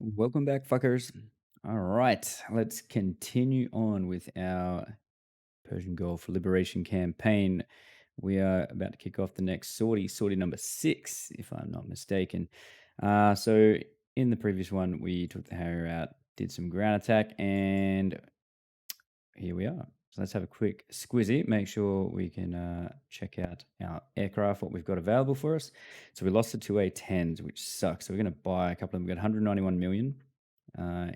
Welcome back, fuckers. All right, let's continue on with our Persian Gulf Liberation campaign. We are about to kick off the next sortie number 6, if I'm not mistaken. So, in the previous one, we took the Harrier out, did some ground attack, and here we are. So let's have a quick squizzy, make sure we can check out our aircraft, what we've got available for us. So we lost the two A-10s, which sucks. So we're going to buy a couple of them. We've got 191 million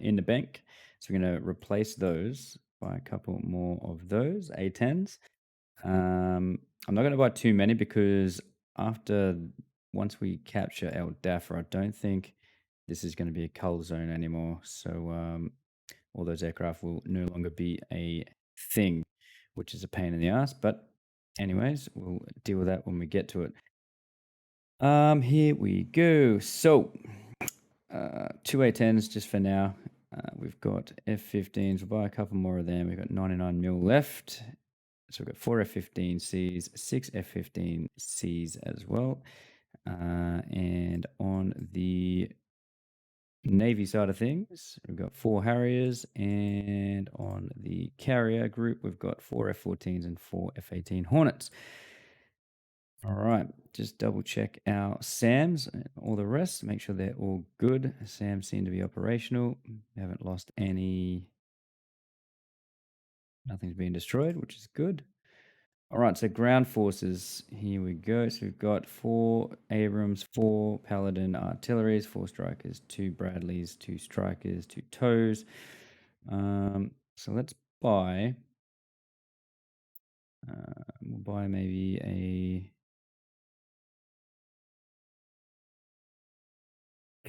in the bank. So we're going to replace those, buy a couple more of those A-10s. I'm not going to buy too many because once we capture El Dhafra, I don't think this is going to be a cull zone anymore. So all those aircraft will no longer be a thing, which is a pain in the ass. But anyways, we'll deal with that when we get to it. Here we go. So, two A-10s just for now. We've got F-15s. We'll buy a couple more of them. We've got 99 mil left. So we've got 4 F-15Cs, 6 F-15Cs as well. And on the Navy side of things, we've got 4 Harriers, and on the carrier group, we've got 4 F-14s and 4 F-18 Hornets. All right, just double check our SAMs and all the rest, make sure they're all good. SAMs seem to be operational. We haven't lost any, nothing's been destroyed, which is good. All right, so ground forces, here we go. So we've got 4 Abrams, 4 Paladin artilleries, 4 strikers, 2 Bradleys, 2 strikers, 2 tows. So let's buy, we'll buy maybe a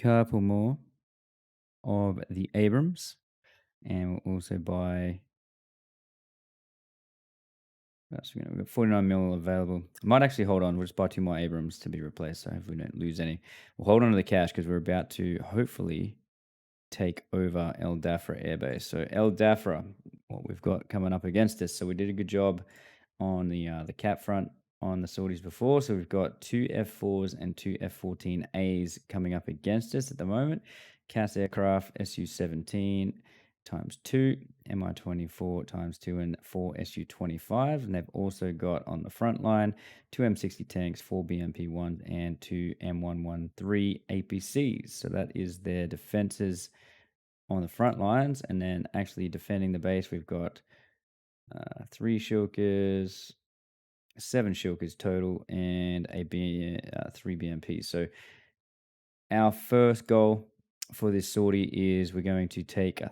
couple more of the Abrams, and we'll also buy, we've got 49 mil available. I might actually hold on. We'll just buy 2 more Abrams to be replaced, so hopefully we don't lose any. We'll hold on to the cash because we're about to hopefully take over El Dhafra Airbase. So El Dhafra, what we've got coming up against us. So we did a good job on the cap front on the sorties before. So we've got 2 F4s and 2 F-14As coming up against us at the moment. CAS aircraft, Su-17 times 2, Mi-24 times 2, and 4 Su-25. And they've also got on the front line 2 M60 tanks, 4 BMP-1s, and 2 M113 APCs. So that is their defenses on the front lines. And then actually defending the base, we've got 3 Shilkers, 7 Shilkers total, and 3 BMPs. So our first goal for this sortie is we're going to take, I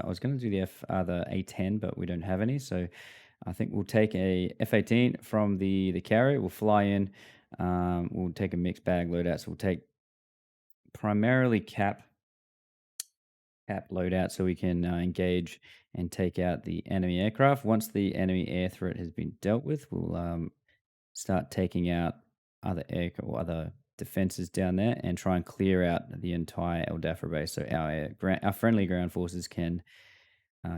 was going to do the A-10, but we don't have any. So I think we'll take a F-18 from the carrier. We'll fly in. We'll take a mixed bag loadout. So we'll take primarily cap loadout so we can engage and take out the enemy aircraft. Once the enemy air threat has been dealt with, we'll start taking out other other defenses down there and try and clear out the entire El Dhafra base so our friendly ground forces can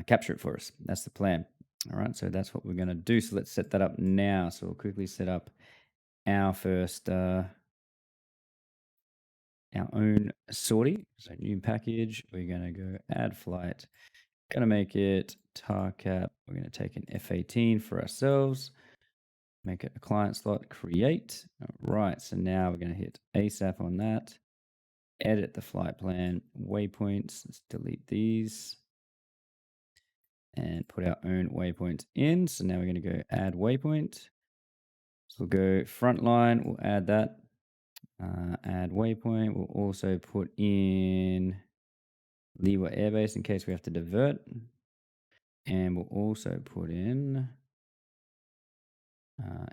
capture it for us. That's the plan. All right, so that's what we're going to do. So let's set that up now. So we'll quickly set up our first our own sortie. So new package, we're going to go add flight. Going to make it tar cap. We're going to take an F-18 for ourselves. Make it a client slot, create. All right, so now we're going to hit ASAP on that. Edit the flight plan, waypoints. Let's delete these and put our own waypoints in. So now we're going to go add waypoint. So we'll go front line, we'll add that. Add waypoint. We'll also put in Dhafra Airbase in case we have to divert. And we'll also put in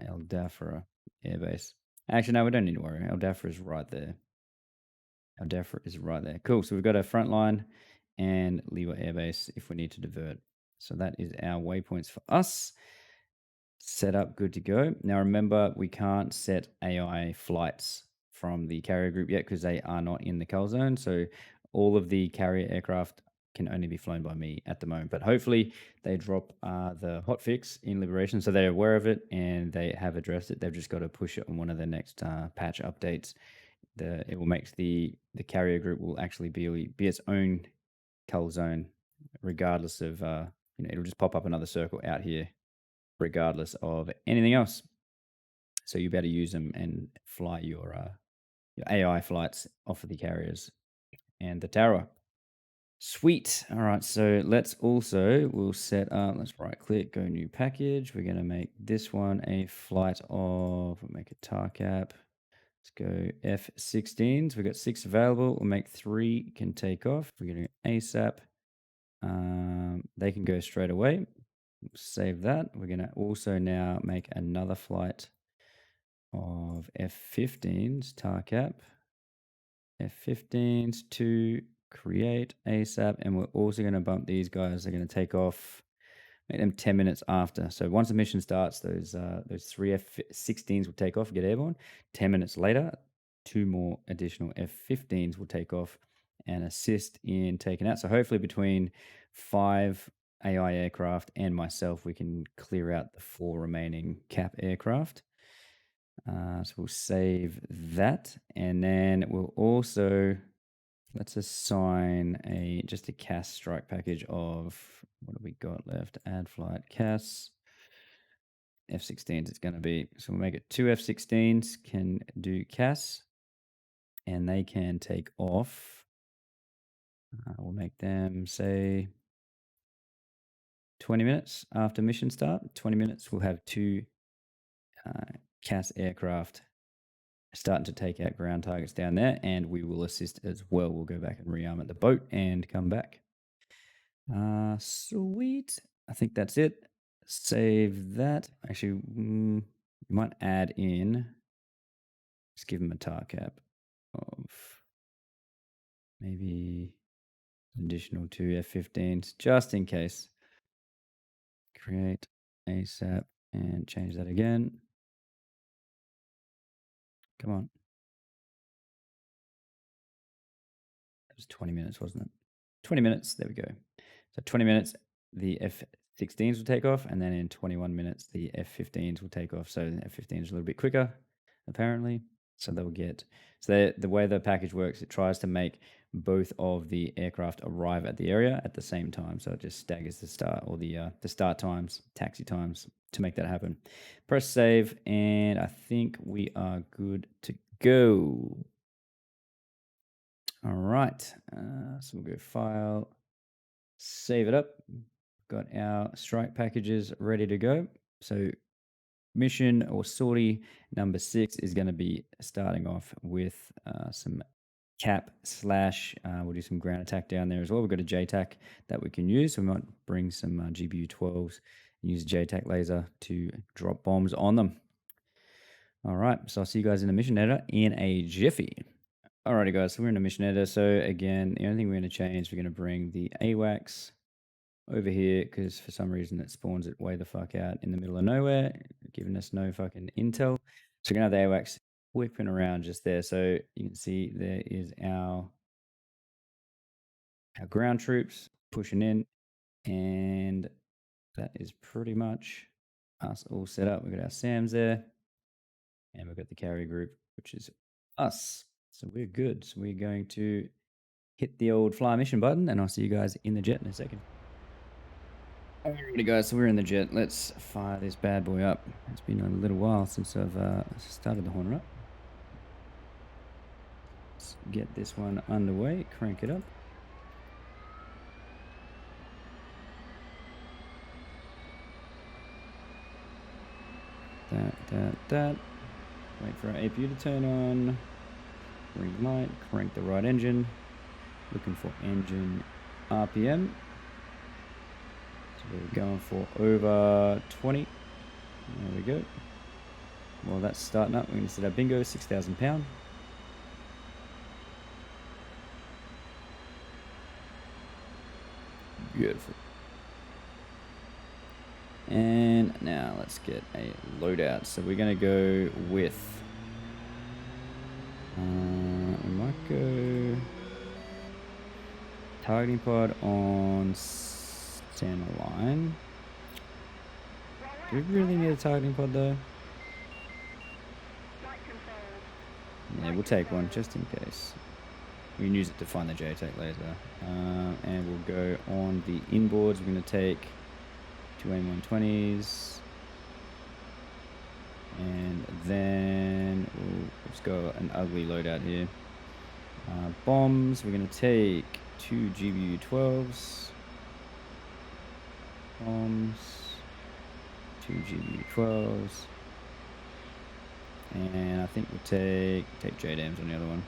El Dhafra Airbase. Actually, no, we don't need to worry. El Dhafra is right there. El Dhafra is right there. Cool. So we've got our front line and Dhafra Airbase if we need to divert. So that is our waypoints for us. Set up, good to go. Now remember, we can't set AI flights from the carrier group yet because they are not in the cull zone. So all of the carrier aircraft can only be flown by me at the moment. But hopefully they drop the hotfix in Liberation, so they're aware of it and they have addressed it. They've just got to push it on one of the next patch updates it will make the carrier group will actually be its own cull zone, regardless of it'll just pop up another circle out here, regardless of anything else. So you better use them and fly your AI flights off of the carriers and the tower. Sweet. All right. So we'll set up, let's right click, go new package. We're going to make this one a flight of, we'll make a tar cap. Let's go F-16s. We've got 6 available. We'll make 3 can take off. We're going to ASAP. They can go straight away. Save that. We're going to also now make another flight of F-15s, tar cap. F-15s to create ASAP, and we're also going to bump these guys. They're going to take off, make them 10 minutes after. So once the mission starts, those 3 F-16s will take off, get airborne. 10 minutes later, 2 more additional F-15s will take off and assist in taking out. So hopefully between 5 AI aircraft and myself, we can clear out the 4 remaining cap aircraft. So we'll save that, and then we'll also, let's assign just a CAS strike package of, what have we got left? Add flight CAS. F-16s it's going to be. So we'll make it 2 F-16s can do CAS, and they can take off. We'll make them, say, 20 minutes after mission start. 20 minutes, we'll have 2 CAS aircraft starting to take out ground targets down there, and we will assist as well. We'll go back and rearm at the boat and come back. Sweet. I think that's it. Save that. Actually, we might add in, just give them a tar cap of maybe additional 2 F-15s, just in case. Create ASAP and change that again. Come on. It was 20 minutes, wasn't it? 20 minutes. There we go. So 20 minutes, the F-16s will take off, and then in 21 minutes, the F-15s will take off. So the F-15s are a little bit quicker, apparently. So they'll get, so the way the package works, it tries to make both of the aircraft arrive at the area at the same time. So it just staggers the start, or the start times, taxi times, to make that happen. Press save, and I think we are good to go. All right. So we'll go File, save it up. Got our strike packages ready to go. So mission or sortie number 6 is going to be starting off with some cap slash, we'll do some ground attack down there as well. We've got a JTAC that we can use. So we might bring some GBU 12s and use a JTAC laser to drop bombs on them. All right. So I'll see you guys in the mission editor in a jiffy. Alrighty guys, so we're in a mission editor. So again, the only thing we're going to change, we're going to bring the AWACS over here, because for some reason it spawns it way the fuck out in the middle of nowhere, giving us no fucking intel. So we're going to have the AWACS whipping around just there. So you can see there is our ground troops pushing in, and that is pretty much us all set up. We've got our SAMs there, and we've got the carrier group, which is us. So we're good. So we're going to hit the old fly mission button, and I'll see you guys in the jet in a second. Alrighty guys, so we're in the jet. Let's fire this bad boy up. It's been a little while since I've started the Hornet up. Let's get this one underway, crank it up. That. Wait for our APU to turn on. Green light, crank the right engine. Looking for engine RPM. So we're going for over 20. There we go. Well, that's starting up. We're going to set our bingo, 6,000 pound. Beautiful. And now let's get a loadout. So we're going to go with, we might go targeting pod on center line. Do we really need a targeting pod though? Yeah, we'll take one just in case. We can use it to find the JTAC laser. And we'll go on the inboards. We're going to take 2 AIM-120s. And then we'll just go an ugly loadout here. Bombs, we're going to take 2 GBU-12s. Bombs, 2 GBU-12s. And I think we'll take JDAMs on the other one.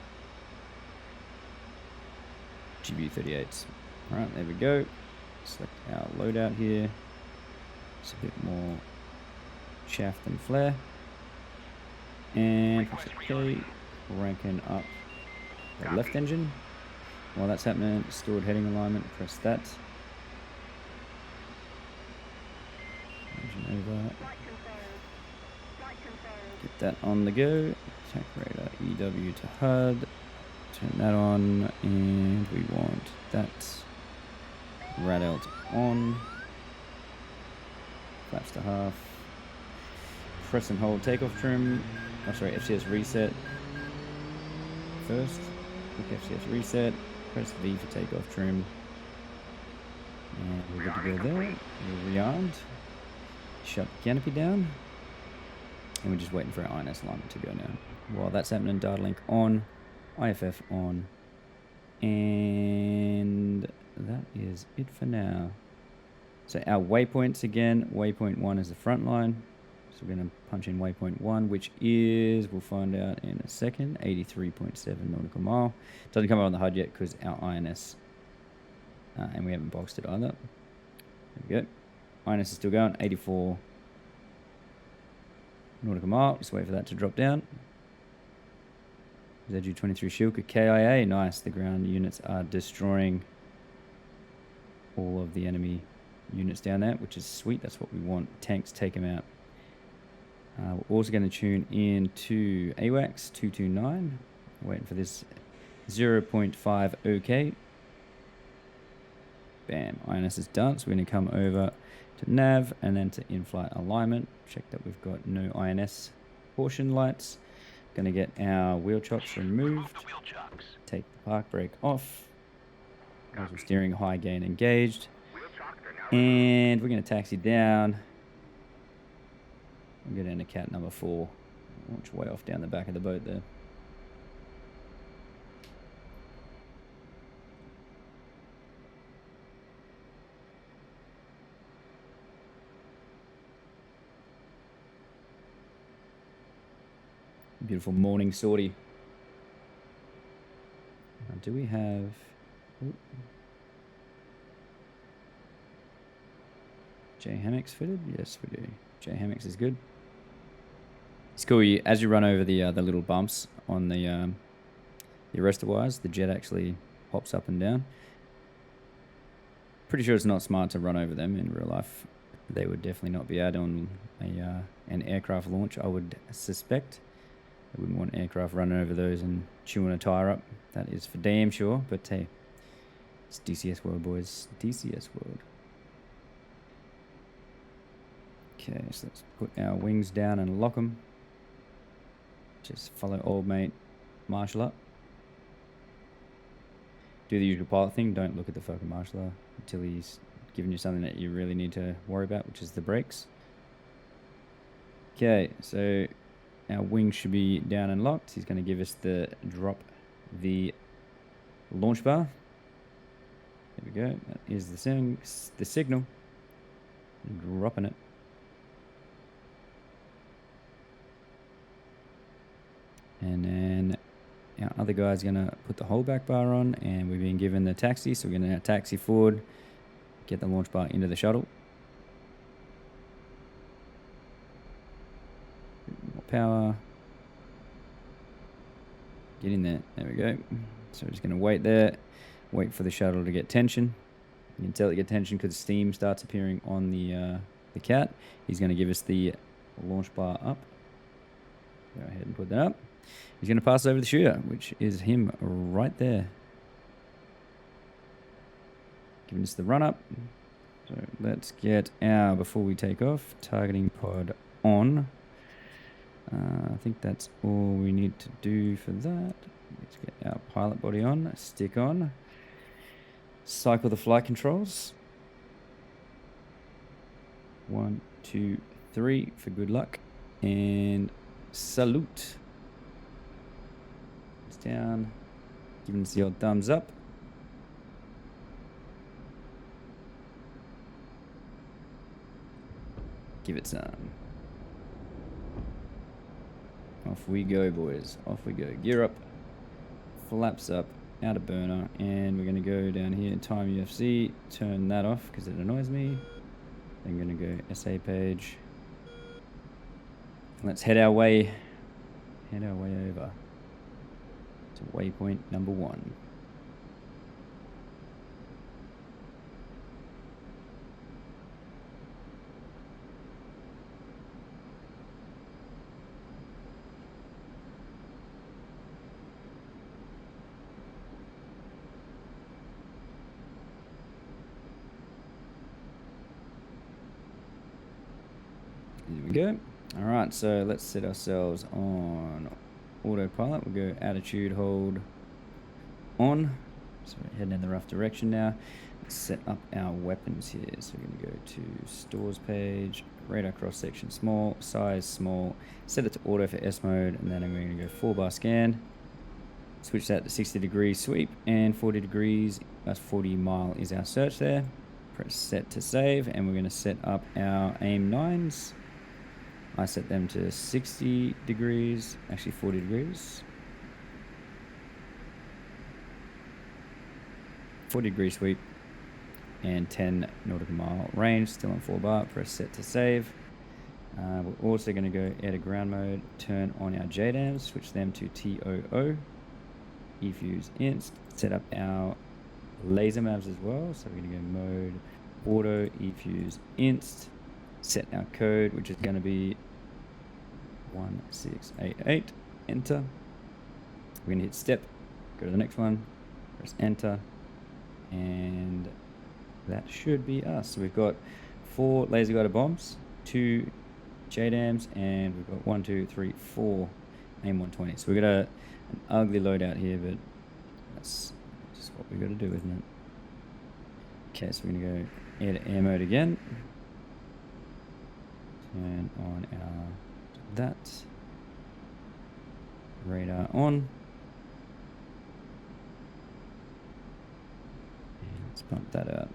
GBU-38s. Alright, there we go. Select our loadout here. It's a bit more chaff than flare. And okay, cranking up the left engine. While that's happening, stored heading alignment, press that. Engine over. Get that on the go. Attack radar EW to HUD. Turn that on, and we want that radelt on. Flaps to half. Press and hold takeoff trim. Oh, sorry, FCS reset first. Click FCS reset. Press V for takeoff trim. And we're good to go there. We're rearmed. Shut the canopy down. And we're just waiting for our INS alignment to go now. While that's happening, data link on. IFF on. And that is it for now. So our waypoints again. Waypoint 1 is the front line. So we're going to punch in waypoint 1, which is, we'll find out in a second, 83.7 nautical mile. Doesn't come up on the HUD yet because our INS, and we haven't boxed it either. There we go. INS is still going, 84 nautical mile. Just wait for that to drop down. ZU-23 Shilka KIA, nice. The ground units are destroying all of the enemy units down there, which is sweet. That's what we want. Tanks, take them out. We're also going to tune in to AWACS 229. Waiting for this 0.5 OK. Bam, INS is done. So we're going to come over to nav and then to in-flight alignment. Check that we've got no INS portion lights. Going to get our wheel chocks removed. Take the park brake off. Nozzle steering high gain engaged. And we're going to taxi down. We'll go down to cat number 4. Launch way off down the back of the boat there. Beautiful morning sortie. Do we have... Ooh. J hammocks fitted? Yes, we do. J hammocks is good. It's cool. As you run over the little bumps on the arrestor wires, the jet actually pops up and down. Pretty sure it's not smart to run over them in real life. They would definitely not be out on an aircraft launch, I would suspect. I wouldn't want aircraft running over those and chewing a tire up. That is for damn sure. But hey, it's DCS world, boys. DCS world. Okay, so let's put our wings down and lock them. Just follow old mate Marshall up. Do the usual pilot thing. Don't look at the fucking marshaller until he's given you something that you really need to worry about, which is the brakes. Okay, so our wing should be down and locked. He's going to give us the drop the launch bar. There we go. That is the signal. Dropping it. And then our other guy's going to put the holdback bar on, and we've been given the taxi, so we're going to taxi forward, get the launch bar into the shuttle. More power. Get in there. There we go. So we're just going to wait there, wait for the shuttle to get tension. You can tell it get tension because steam starts appearing on the cat. He's going to give us the launch bar up. Go ahead and put that up. He's going to pass over the shooter, which is him right there. Giving us the run up. So let's get our, before we take off, targeting pod on. I think that's all we need to do for that. Let's get our pilot body on, stick on, cycle the flight controls. 1, 2, 3 for good luck, and salute. It's down, giving us the old thumbs up. Give it some. Off we go, boys. Off we go. Gear up, flaps up, out of burner, and we're going to go down here in time UFC, turn that off because it annoys me. Then going to go SA page. Let's head our way over to waypoint number 1. Here we go. All right, so let's set ourselves on autopilot. We'll go attitude hold on. So we're heading in the rough direction now. Let's set up our weapons here. So we're going to go to stores page, radar cross section small, size small, set it to auto for S mode, and then I'm going to go 4-bar scan. Switch that to 60 degrees sweep and 40 degrees, that's 40 mile is our search there. Press set to save, and we're going to set up our aim 9s. I set them to 60 degrees, actually 40 degrees. 40 degree sweep and 10 nautical mile range, still on 4-bar. Press set to save. We're also going to go air to ground mode, turn on our JDAMs, switch them to TOO, E-fuse inst, set up our laser maps as well. So we're going to go mode, auto, E-fuse inst, set our code, which is going to be 1688, enter. We're going to hit step, go to the next one, press enter, and that should be us. So we've got 4 laser guided bombs, 2 JDAMs, and we've got 1, 2, 3, 4 AIM 120. So we've got an ugly loadout here, but that's just what we've got to do, isn't it? Okay, so we're going to go air to air mode again. Turn on our that radar on. And let's pump that out.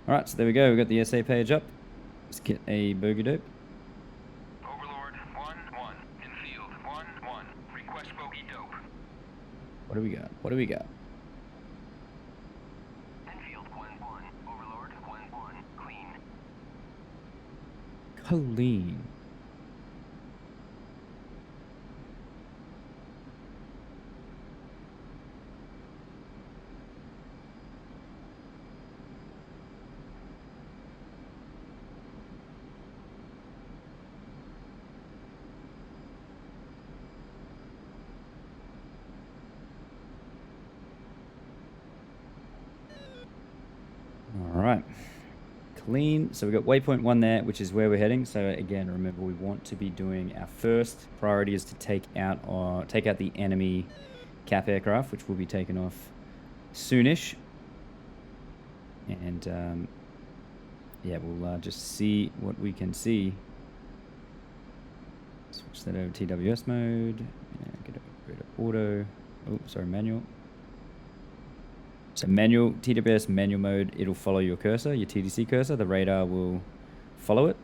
All right, so there we go. We've got the SA page up. Let's get a bogey dope. Overlord 1-1 in field 1-1. Request bogey dope. What do we got? What do we got? Infield 1-1. Overlord 1-1. Clean. Clean. All right, clean. So we've got waypoint 1 there, which is where we're heading. So again, remember, we want to be doing our first priority is to take out the enemy cap aircraft, which will be taken off soonish. And yeah, we'll just see what we can see. Switch that over to TWS mode. Get over to auto. Oh, sorry, manual. So manual, TWS manual mode, it'll follow your cursor, your TDC cursor. The radar will follow it.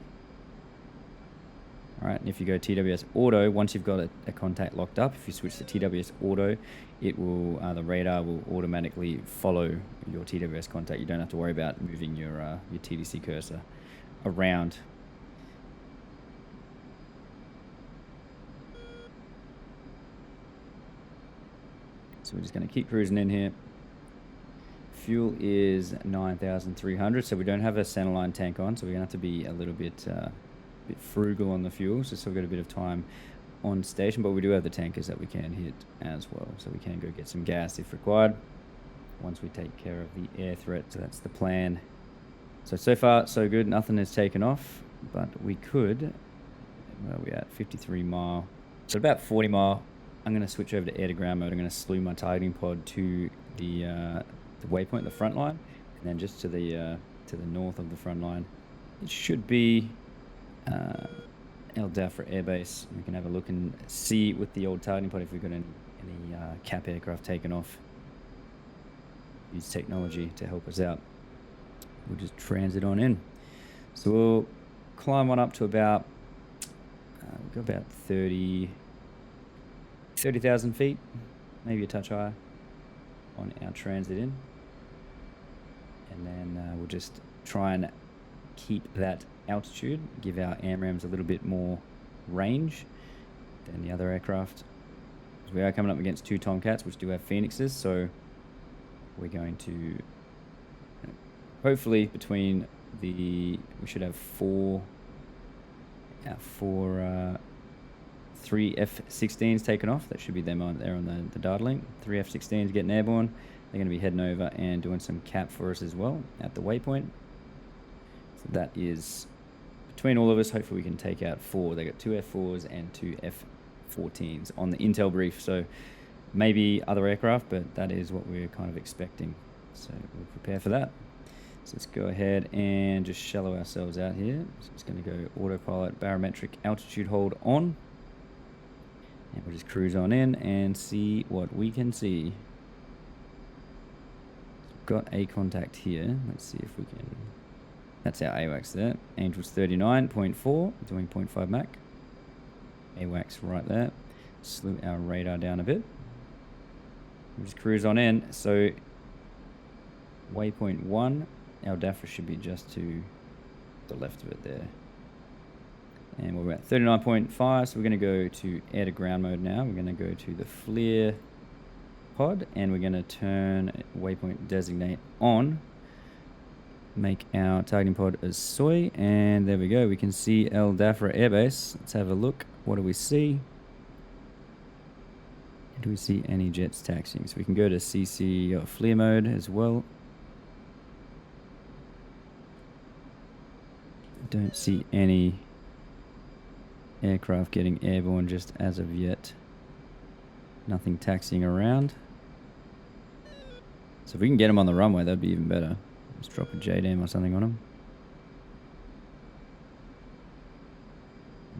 All right, and if you go TWS auto, once you've got a contact locked up, if you switch to TWS auto, it will the radar will automatically follow your TWS contact. You don't have to worry about moving your TDC cursor around. So we're just going to keep cruising in here. Fuel is 9,300, so we don't have a centerline tank on, so we're going to have to be a little bit frugal on the fuel, so we've got a bit of time on station, but we do have the tankers that we can hit as well, so we can go get some gas if required once we take care of the air threat. So that's the plan. So far so good, nothing has taken off, but we could where are we at? 53 mile. So about 40 mile, I'm going to switch over to air to ground mode. I'm going to slew my targeting pod to the waypoint, the front line, and then just to the north of the front line, it should be Dhafra Airbase. We can have a look and see with the old targeting pod if we've got any cap aircraft taken off. Use technology to help us out. We'll just transit on in. So we'll climb on up to about we've got about 30,000 feet, maybe a touch higher on our transit in. And then we'll just try and keep that altitude, give our AMRAAMs a little bit more range than the other aircraft. We are coming up against 2 Tomcats, which do have Phoenixes, so we're going to hopefully between we should have 3 F-16s taken off. That should be them on there on the data link. 3 F-16s getting airborne. They're going to be heading over and doing some cap for us as well at the waypoint. So that is between all of us. Hopefully we can take out 4. They got 2 F-4s and 2 F-14s on the intel brief. So maybe other aircraft, but that is what we're kind of expecting. So we'll prepare for that. So let's go ahead and just shallow ourselves out here. So it's going to go autopilot barometric altitude hold on. And we'll just cruise on in and see what we can see. Got a contact here. Let's see if we can. That's our AWACS there. Angel's 39.4, doing 0.5 Mach. AWACS right there. Slew our radar down a bit. We'll just cruise on in. So waypoint 1, our Dhafra should be just to the left of it there. And we're at 39.5, so we're going to go to air to ground mode now. We're going to go to the FLIR pod, and we're going to turn waypoint designate on. Make our targeting pod as soy, and there we go. We can see Dhafra Airbase. Let's have a look. What do we see? Do we see any jets taxiing? So we can go to CC FLIR mode as well. Don't see any aircraft getting airborne just as of yet. Nothing taxiing around. So if we can get them on the runway, that'd be even better. Let's drop a JDAM or something on them.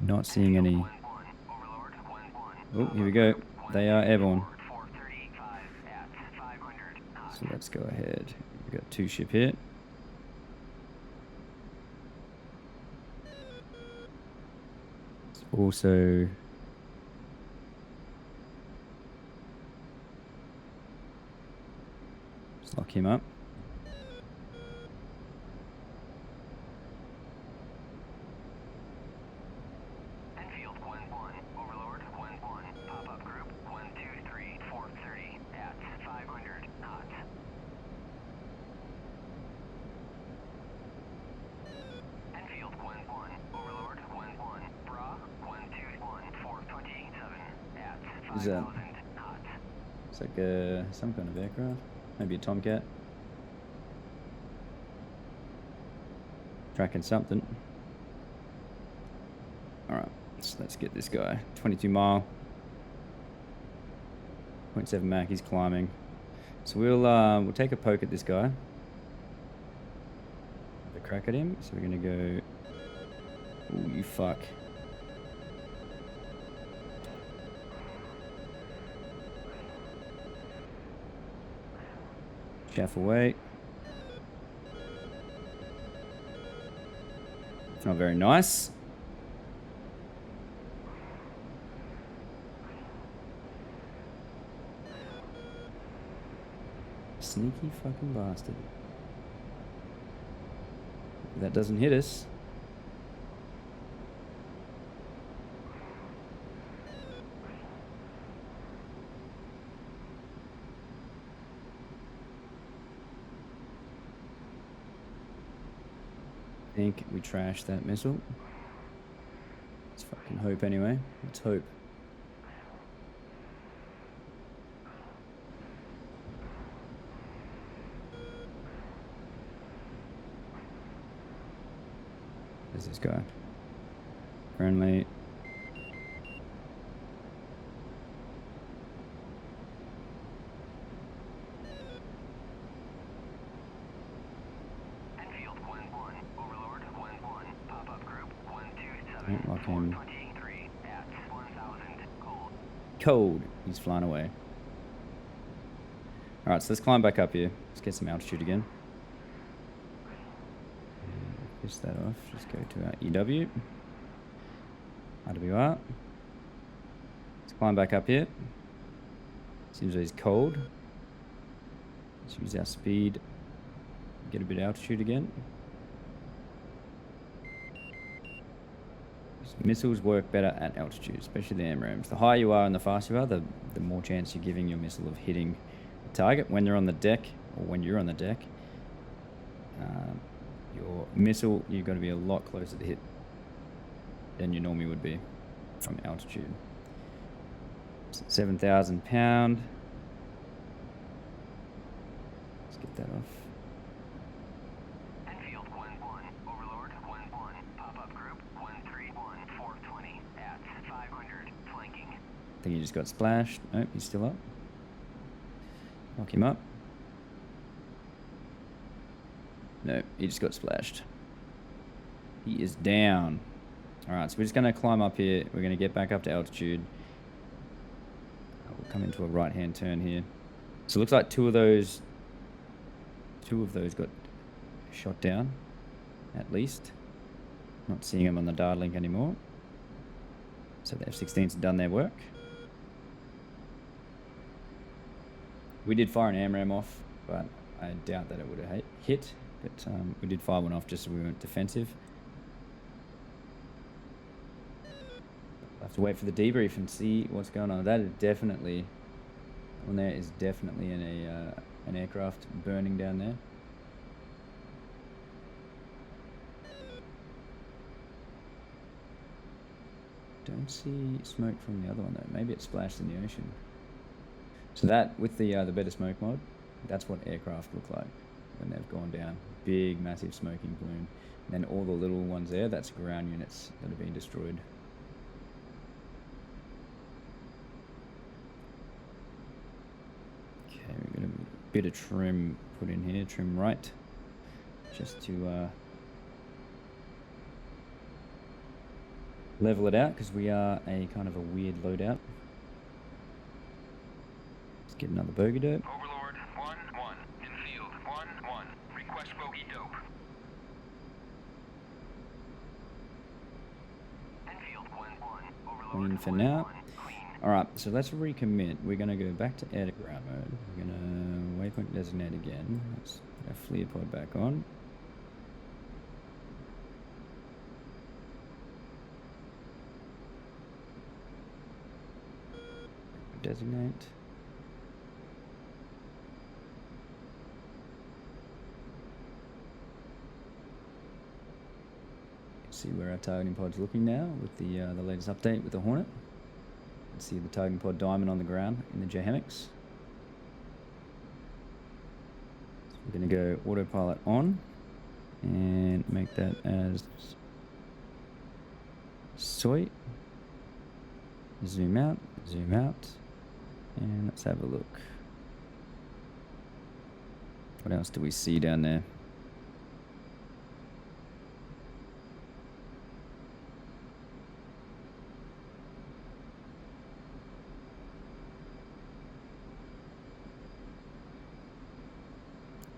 Not seeing any. Oh, here we go. They are airborne. So let's go ahead. We've got 2 ship here. Also, let's lock him up. Enfield 1-1, Overlord 1-1, pop-up group 123 430 at 500 knots. Enfield 1-1, Overlord 1-1, Bra 121 427 at 5,000 knots. It's like some kind of aircraft. Maybe a Tomcat. Tracking something. Alright, so let's get this guy. 22 mile. 0.7 Mach, he's climbing. So we'll take a poke at this guy. Have a crack at him. So we're gonna go. Ooh, you fuck. Chaff away. It's not very nice. Sneaky fucking bastard. That doesn't hit us. I think we trashed that missile. Let's fucking hope anyway. Let's hope. There's this guy. Friendly. Don't lock him. 423 at 1000 cold. Cold. He's flying away. Alright, so let's climb back up here. Let's get some altitude again. Piss that off. Just go to our EW. RWR. Let's climb back up here. Seems like he's cold. Let's use our speed. Get a bit of altitude again. Missiles work better at altitude, especially the AMRAAMs. The higher you are and the faster you are, the more chance you're giving your missile of hitting the target. When they're on the deck, or when you're on the deck, your missile, you've got to be a lot closer to hit than you normally would be from altitude. 7,000 pound. Let's get that off. Enfield 1-1, Overlord 1-1, pop-up group 131, 420 at 500, flanking. I think he just got splashed. Nope, he's still up. Knock him up. No, he just got splashed. He is down. Alright, so we're just going to climb up here. We're going to get back up to altitude. We'll come into a right-hand turn here. So it looks like two of those got shot down, at least. Not seeing them on the data link anymore. So the F-16s have done their work. We did fire an AMRAAM off, but I doubt that it would have hit. But we did fire one off just so we weren't defensive. We'll have to wait for the debrief and see what's going on. That is definitely, on there is definitely an aircraft burning down there. Don't see smoke from the other one though. Maybe it splashed in the ocean. So that, with the better smoke mod, that's what aircraft look like when they've gone down. Big, massive smoking plume. And then all the little ones there, that's ground units that have been destroyed. Okay, we're going to bit of trim put in here, trim right, just to level it out, because we are a kind of a weird loadout. Let's get another bogey dope. Overlord 1-1, infield 1-1, request bogey dope. Enfield 1-1, Overlord Clean for now. 1-1, clean. Alright, so let's recommit. We're going to go back to air to ground mode. We're going to waypoint designate again. Let's put our FLIR pod back on. Designate. See where our targeting pod's looking now with the latest update with the Hornet. See the targeting pod diamond on the ground in the J-hammocks. So we're going to go autopilot on and make that as Sortie. Zoom out, and let's have a look. What else do we see down there?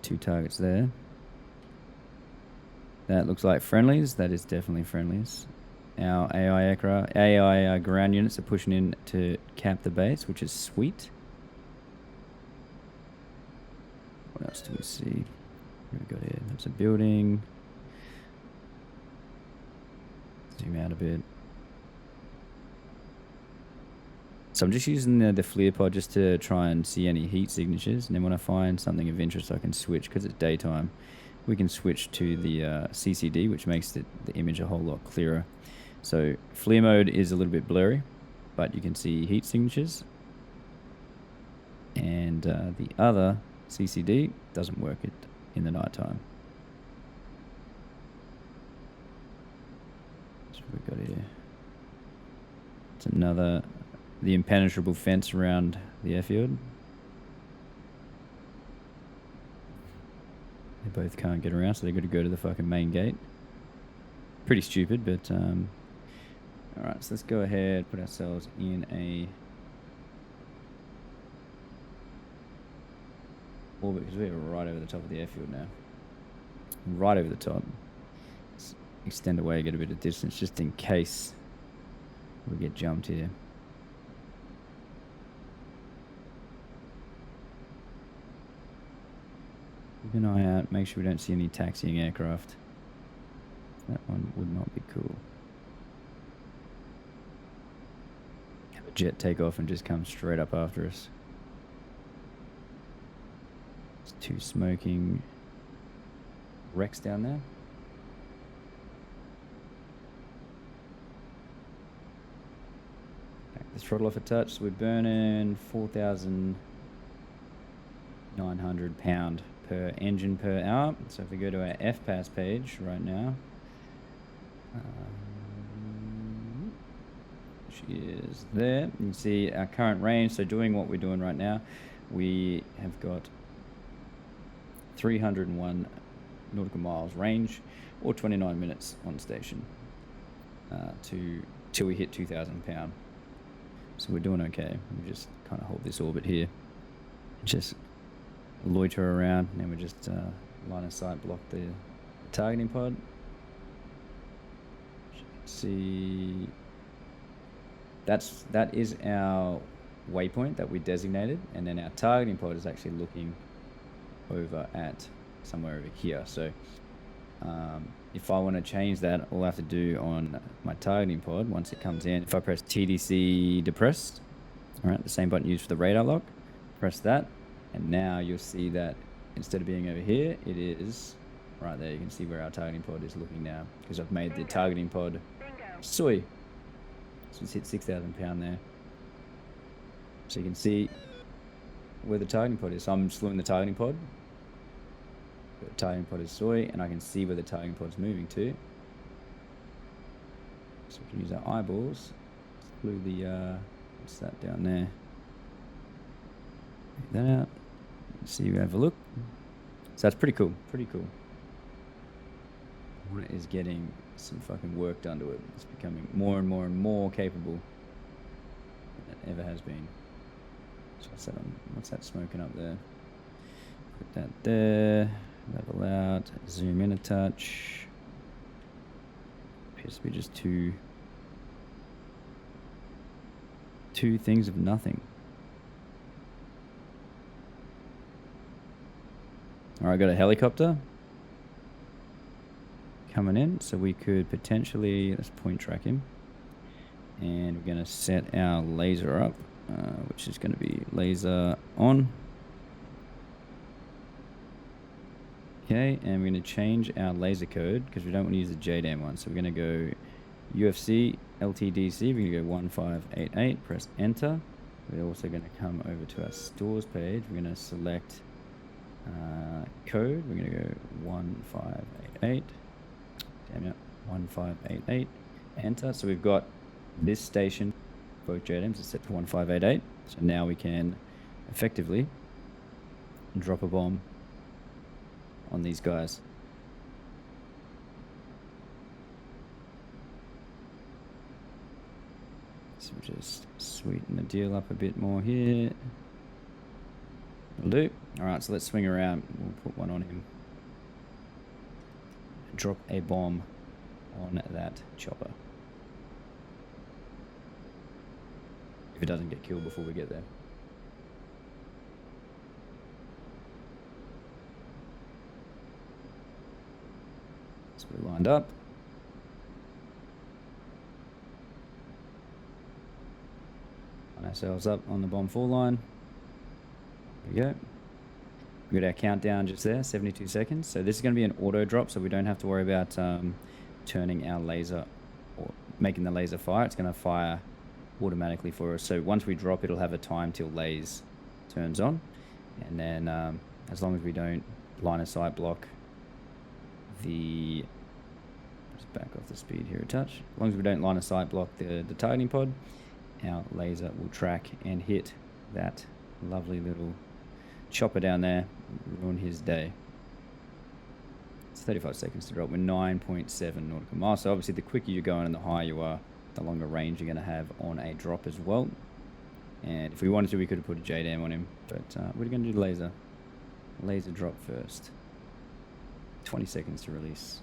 Two targets there. That looks like friendlies. That is definitely friendlies. Our AI ground units are pushing in to cap the base, which is sweet. What else do we see? What have we got here? There's a building. Zoom out a bit. So I'm just using the FLIR pod just to try and see any heat signatures, and then when I find something of interest I can switch, because it's daytime, we can switch to the CCD, which makes the image a whole lot clearer. So FLIR mode is a little bit blurry, but you can see heat signatures, and the other CCD doesn't work in the nighttime. So we've got here, it's another, the impenetrable fence around the airfield. They both can't get around, so they've got to go to the fucking main gate. Pretty stupid, but All right, so let's go ahead, put ourselves in a orbit because we're right over the top of the airfield now. Right over the top. Let's extend away, get a bit of distance just in case we get jumped here. Keep an eye out, make sure we don't see any taxiing aircraft. That one would not be cool. Have a jet take off and just come straight up after us. It's 2 smoking wrecks down there. Back the throttle off a touch, so we're burning 4,900 pound per engine per hour. So if we go to our FPAS page right now, she is there. You can see our current range. So doing what we're doing right now, we have got 301 nautical miles range, or 29 minutes on station, till we hit 2,000 pound. So we're doing okay. We just kind of hold this orbit here, just loiter around, and we just line of sight block the targeting pod. As you can see, that is our waypoint that we designated, and then our targeting pod is actually looking over at somewhere over here. So if I want to change that, all I have to do on my targeting pod, once it comes in, if I press TDC depress, all right, the same button used for the radar lock, press that, and now you'll see that instead of being over here, it is right there. You can see where our targeting pod is looking now, because I've made the targeting pod soy. So it's hit 6,000 pound there. So you can see where the targeting pod is. So I'm slewing the targeting pod. The targeting pod is soy, and I can see where the targeting pod's moving to. So we can use our eyeballs. Slew the what's that down there? Take that out. See, you have a look. So that's pretty cool. Pretty cool. Hornet is getting some fucking work done to it. It's becoming more and more and more capable than it ever has been. So what's that smoking up there? Put that there. Level out. Zoom in a touch. Appears to be just two things of nothing. Alright, got a helicopter coming in, so we could potentially, let's point track him, and we're going to set our laser up, which is going to be laser on. Okay, and we're going to change our laser code because we don't want to use the JDAM one, so we're going to go UFC LTDC, we're going to go 1588, press enter. We're also going to come over to our stores page, we're going to select code, we're going to go 1588, damn it, 1588, enter. So we've got this station, both JDAMs are set to 1588, so now we can effectively drop a bomb on these guys. So we'll just sweeten the deal up a bit more here. Will do. Alright, so let's swing around. We'll put one on him. Drop a bomb on that chopper. If it doesn't get killed before we get there. So we're lined up. Line ourselves up on the bomb fall line. There we go. We got our countdown just there, 72 seconds. So this is going to be an auto drop, so we don't have to worry about turning our laser or making the laser fire. It's going to fire automatically for us. So once we drop, it'll have a time till laser turns on. And then as long as we don't line of sight block the... Just back off the speed here a touch. As long as we don't line of sight block the targeting pod, our laser will track and hit that lovely little chopper down there, ruin his day. It's 35 seconds to drop. We're 9.7 nautical miles. So obviously the quicker you're going and the higher you are, the longer range you're going to have on a drop as well. And if we wanted to, we could have put a JDAM on him, but we're going to do laser drop first. 20 seconds to release.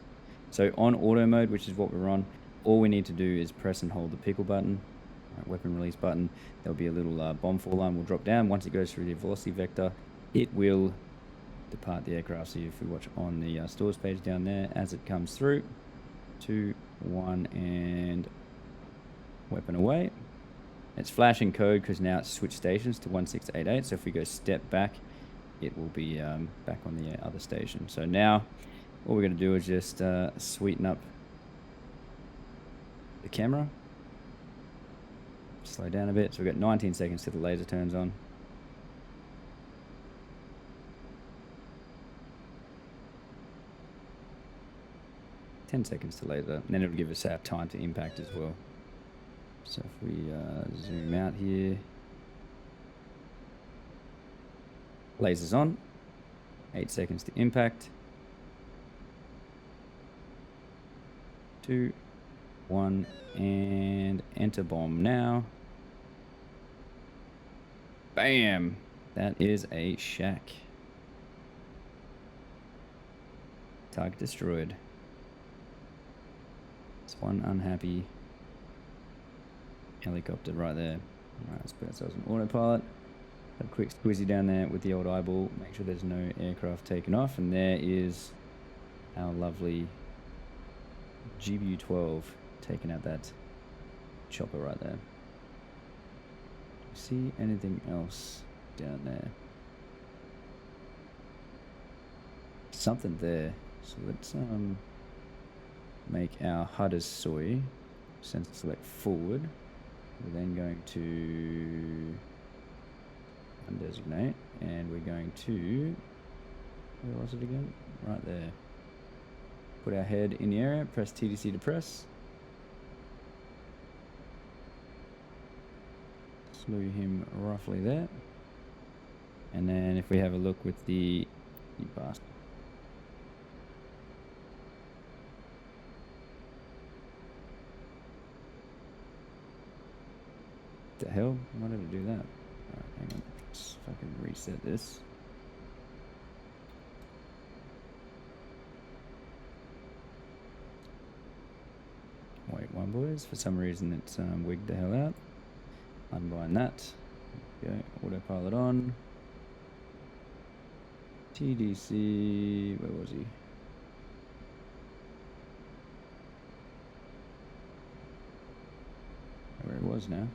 So on auto mode, which is what we're on, all we need to do is press and hold the pickle button, weapon release button. There'll be a little bomb fall line will drop down. Once it goes through the velocity vector, it will depart the aircraft. So if we watch on the stores page down there, as it comes through, 2, 1, and weapon away. It's flashing code because now it's switched stations to 1688. So if we go step back, it will be back on the other station. So now all we're going to do is just sweeten up the camera. Slow down a bit. So we've got 19 seconds till the laser turns on. $10 seconds to laser, and then it'll give us our time to impact as well. So if we zoom out here, lasers on, 8 seconds to impact, 2, 1, and enter bomb now. Bam! That is a shack. Target destroyed. It's one unhappy helicopter right there. Alright, let's put ourselves on autopilot. Have a quick squizzy down there with the old eyeball. Make sure there's no aircraft taken off. And there is our lovely GBU-12 taking out that chopper right there. See anything else down there? Something there. So let's make our HUD as soy. Sensor select forward. We're then going to undesignate, and we're going to, where was it again? Right there. Put our head in the area, press TDC to press. Slew him roughly there. And then if we have a look with the bastard. The hell? Why did it do that? Alright, hang on. Let's fucking reset this. Wait one, boys. For some reason it's wigged the hell out. Unbind that. Go. Autopilot on. TDC. Where was he? Where he was now.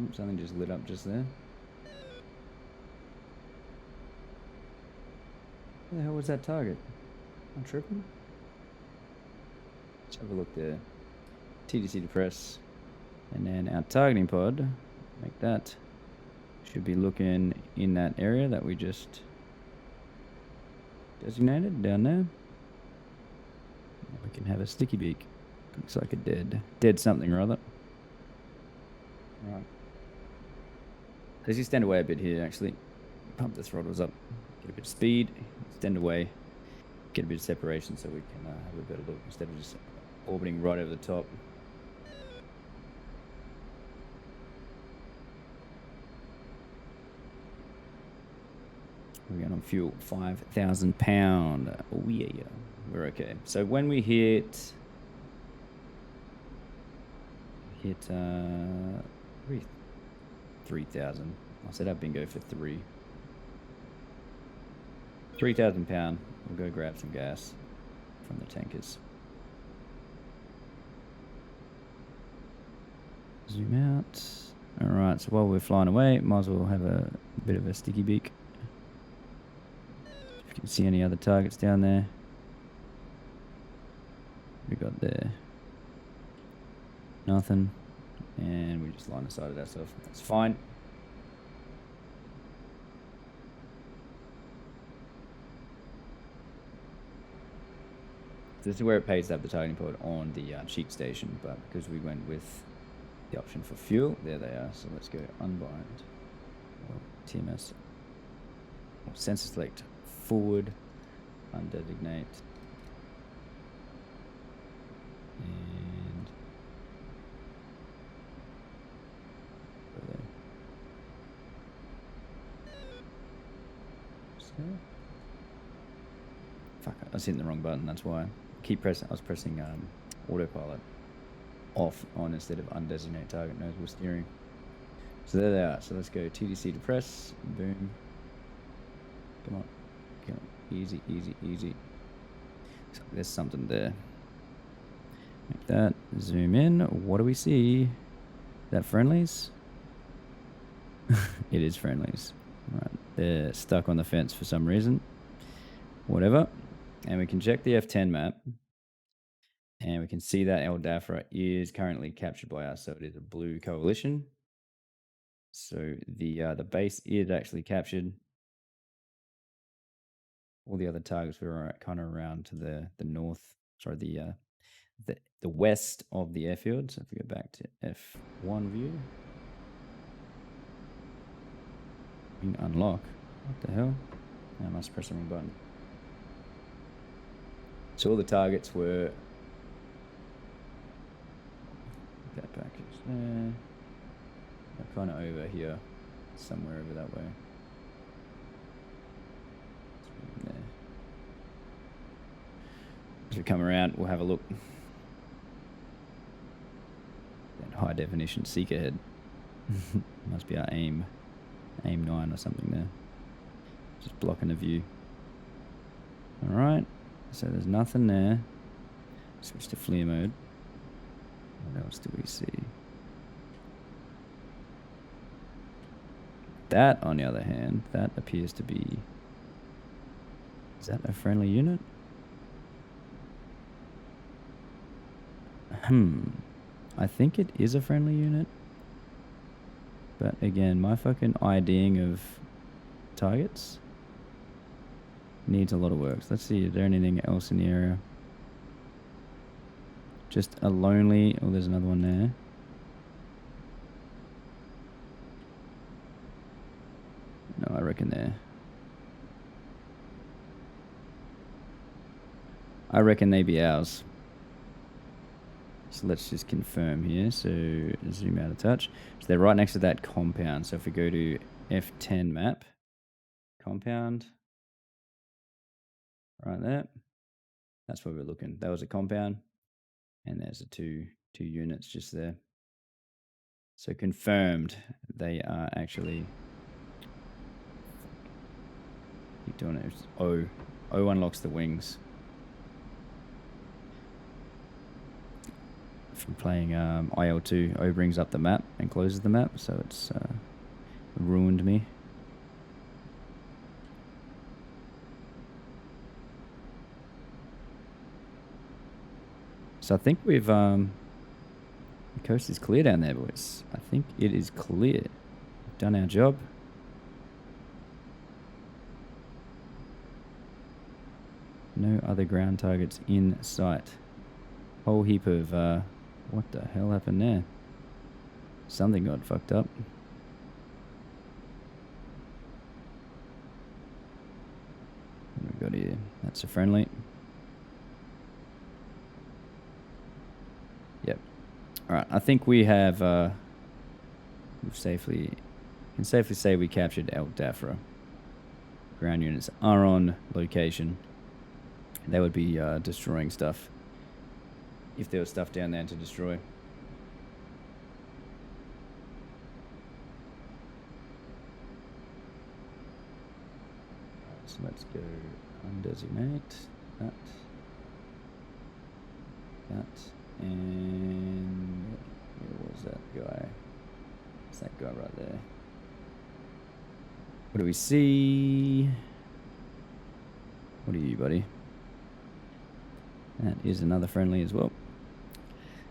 Oops, something just lit up just there. Where the hell was that target? I'm tripping. Let's have a look there. TDC to press. And then our targeting pod, make that. Should be looking in that area that we just designated down there. We can have a sticky beak. Looks like a dead something or other. Right. Let's extend away a bit here, actually. Pump the throttles up, get a bit of speed, extend away, get a bit of separation so we can have a better look instead of just orbiting right over the top. We're going on fuel, 5,000 pound. Oh yeah, we're okay. So when we hit 3,000. I'll set up bingo for 3. 3,000 pound. We'll go grab some gas from the tankers. Zoom out. Alright, so while we're flying away, might as well have a bit of a sticky beak. If you can see any other targets down there. We got there. Nothing. And we just line of sighted ourselves. That's fine. This is where it pays to have the targeting pod on the cheat station, but because we went with the option for fuel, there they are. So let's go unbind, or TMS, or sensor select forward, undesignate, and fuck, I was hitting the wrong button, that's why. I was pressing autopilot off on instead of undesignate target nose wheel steering. So there they are. So let's go TDC to press, boom. Come on, come on. Easy, easy, easy. So there's something there. Like that, zoom in, what do we see? Is that friendlies? It is friendlies. Right, they're stuck on the fence for some reason. Whatever. And we can check the F10 map. And we can see that El Dhafra is currently captured by us. So it is a blue coalition. So the base is actually captured. All the other targets were kind of around to the north, sorry, the west of the airfield. So if we go back to F1 view, we can unlock. What the hell? I must press the wrong button. So all the targets were that package there. They're kind of over here, somewhere over that way. There. As we come around, we'll have a look. That high definition seeker head. Must be our aim 9 or something there. Just blocking the view. All right. So there's nothing there. Switch to FLIR mode. What else do we see? That, on the other hand, that appears to be... Is that a friendly unit? I think it is a friendly unit. But again, my fucking IDing of targets needs a lot of work. So let's see, is there anything else in the area? Just a lonely... Oh, there's another one there. No, I reckon there. I reckon they be ours. So let's just confirm here. So zoom out a touch. So they're right next to that compound. So if we go to F10 map, compound, right there. That's where we're looking. That was a compound. And there's the two units just there. So confirmed they are actually... Keep doing it. O unlocks the wings. From playing IL2, O brings up the map and closes the map, so it's ruined me. So I think we've the coast is clear down there, boys. I think it is clear. We've done our job. No other ground targets in sight. Whole heap of what the hell happened there? Something got fucked up. What have we got here? That's a friendly. Yep. Alright, I think we have we've can safely say we captured El Dhafra. Ground units are on location. They would be destroying stuff. If there was stuff down there to destroy. So let's go undesignate that, and where was that guy? It's that guy right there. What do we see? What are you, buddy? That is another friendly as well.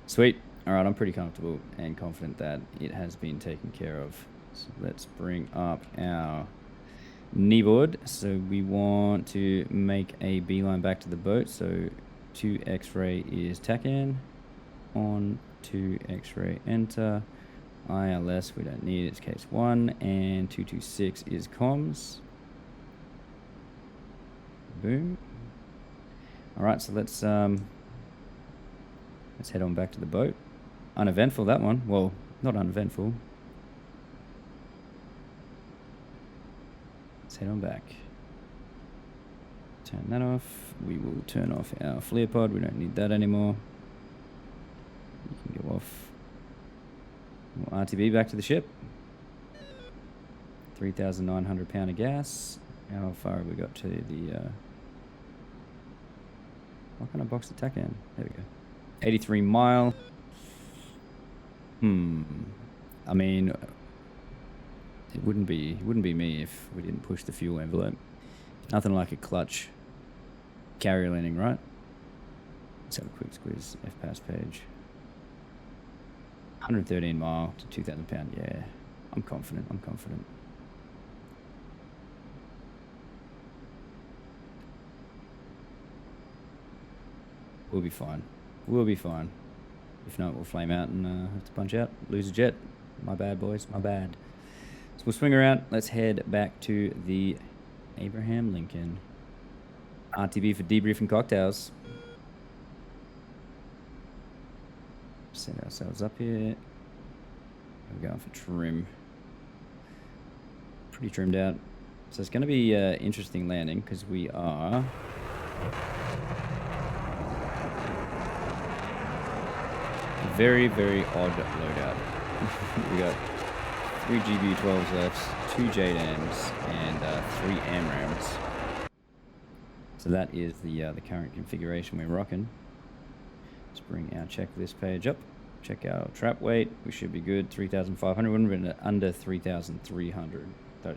Sweet. Alright, I'm pretty comfortable and confident that it has been taken care of. So let's bring up our kneeboard. So we want to make a beeline back to the boat. So 2 X-ray is TACAN. On 2 X-ray enter. ILS we don't need, it's case 1, and 226 is comms. Boom. All right, so let's head on back to the boat. Uneventful, that one. Well, not uneventful. Let's head on back. Turn that off. We will turn off our FLIR pod. We don't need that anymore. You can go off. More RTB back to the ship. 3,900 pound of gas. How far have we got to the... what kind of box to tack in? There we go. 83 mile. I mean, it wouldn't be me if we didn't push the fuel envelope. Nothing like a clutch carrier landing, right? Let's have a quick squeeze. FPAS page. 113 mile to 2,000 pound. Yeah, I'm confident. We'll be fine. If not, we'll flame out and have to punch out. Lose a jet. My bad, boys. My bad. So we'll swing around. Let's head back to the Abraham Lincoln. RTB for debrief and cocktails. Set ourselves up here. We're going for trim. Pretty trimmed out. So it's going to be interesting landing because we are... very, very odd loadout. We got 3 GBU-12s left, 2 JDAMs, and 3 AMRAMs. So that is the current configuration we're rocking. Let's bring our checklist page up. Check our trap weight. We should be good. 3,500. Wouldn't have been under 3,300.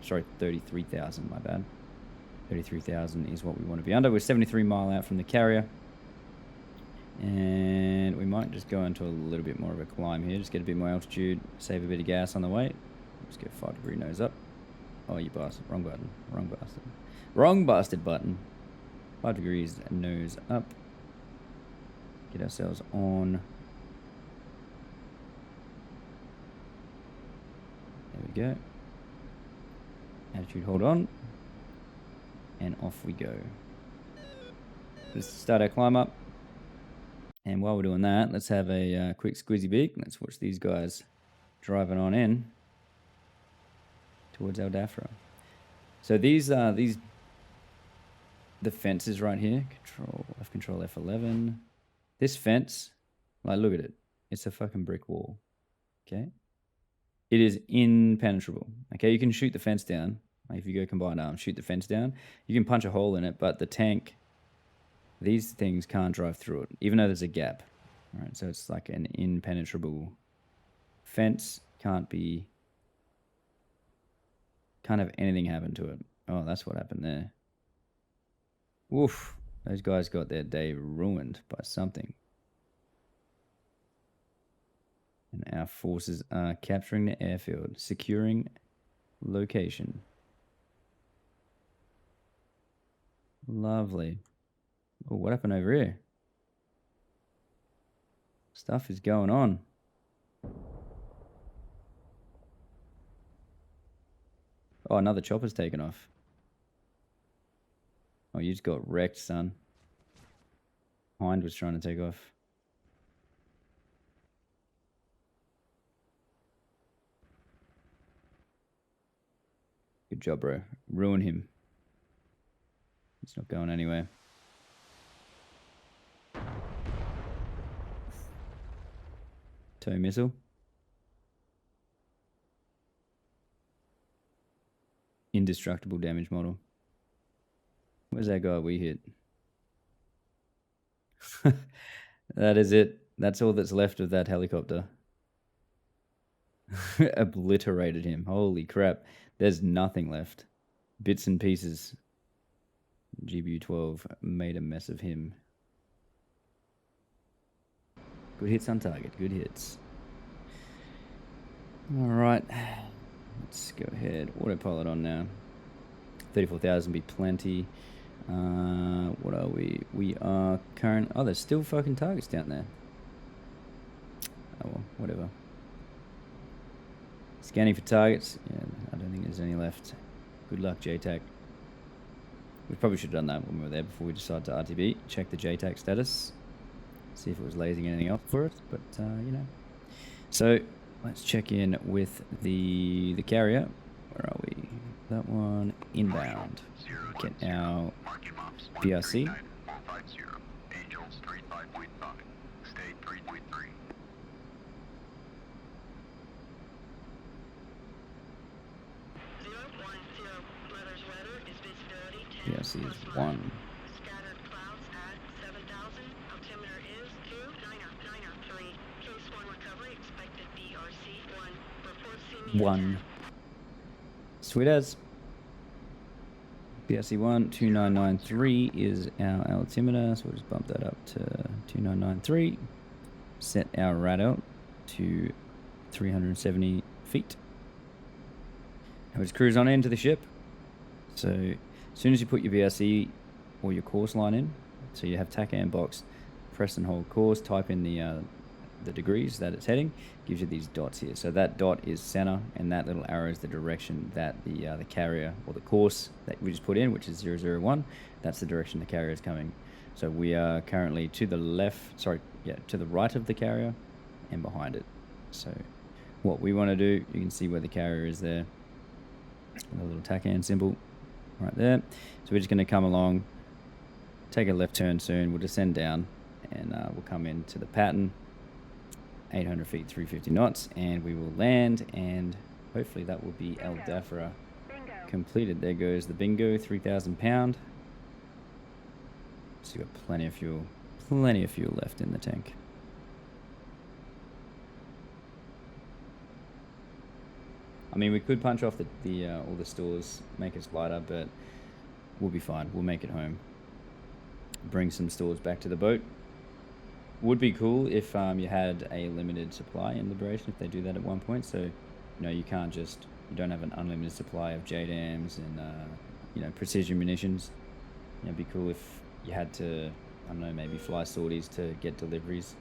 Sorry, 33,000. My bad. 33,000 is what we want to be under. We're 73 mile out from the carrier. And we might just go into a little bit more of a climb here. Just get a bit more altitude. Save a bit of gas on the way. Just get 5 degree nose up. Oh, you bastard. Wrong button. Wrong bastard. Wrong bastard button. 5 degrees nose up. Get ourselves on. There we go. Attitude hold on. And off we go. Let's start our climb up. And while we're doing that, let's have a quick squizzy beak. Let's watch these guys driving on in towards our Dhafra. So these the fences right here. Control F11. This fence, like, look at it. It's a fucking brick wall. Okay. It is impenetrable. Okay, you can shoot the fence down. Like if you go combined arms, shoot the fence down. You can punch a hole in it, but the tank, these things can't drive through it, even though there's a gap. All right, so it's like an impenetrable fence. Can't have anything happen to it. Oh, that's what happened there. Oof, those guys got their day ruined by something. And our forces are capturing the airfield, securing location. Lovely. Oh, what happened over here? Stuff is going on. Oh, another chopper's taken off. Oh, you just got wrecked, son. Hind was trying to take off. Good job, bro. Ruin him. It's not going anywhere. Tow missile. Indestructible damage model. Where's that guy we hit? That is it. That's all that's left of that helicopter. Obliterated him. Holy crap. There's nothing left. Bits and pieces. GBU-12 made a mess of him. Good hits on target. Good hits. All right. Let's go ahead. Autopilot on now. 34,000 be plenty. What are we? We are current. Oh, there's still fucking targets down there. Oh well, whatever. Scanning for targets. Yeah, I don't think there's any left. Good luck, JTAC. We probably should have done that when we were there before we decided to RTB. Check the JTAC status. See if it was lasing anything up for us, but you know. So let's check in with the carrier. Where are we? That one inbound. Get our BRC. BRC is 1. Scattered clouds at 7,000. Altimeter is 2,993. Case 1 recovery. Expected BRC 1. Report see me. 1. Sweet as. BRC 1, 2993 is our altimeter, so we'll just bump that up to 2993. Set our rad out to 370 feet. And we'll just cruise on into the ship. So as soon as you put your BRC or your course line in, so you have TACAN box, press and hold course, type in the degrees that it's heading, gives you these dots here. So that dot is center, and that little arrow is the direction that the carrier or the course that we just put in, which is 001, that's the direction the carrier is coming. So we are currently to the left, to the right of the carrier and behind it. So what we want to do, you can see where the carrier is there, a little TACAN symbol right there. So we're just going to come along, take a left turn soon, we'll descend down, and we'll come into the pattern, 800 feet, 350 knots, and we will land, and hopefully that will be El Dhafra completed. There goes the bingo, 3,000 pound. So you've got plenty of fuel left in the tank. I mean, we could punch off all the stores, make us lighter, but we'll be fine. We'll make it home. Bring some stores back to the boat. Would be cool if you had a limited supply in Liberation, if they do that at one point. So, you know, you don't have an unlimited supply of JDAMs and, precision munitions. It'd be cool if you had to, I don't know, maybe fly sorties to get deliveries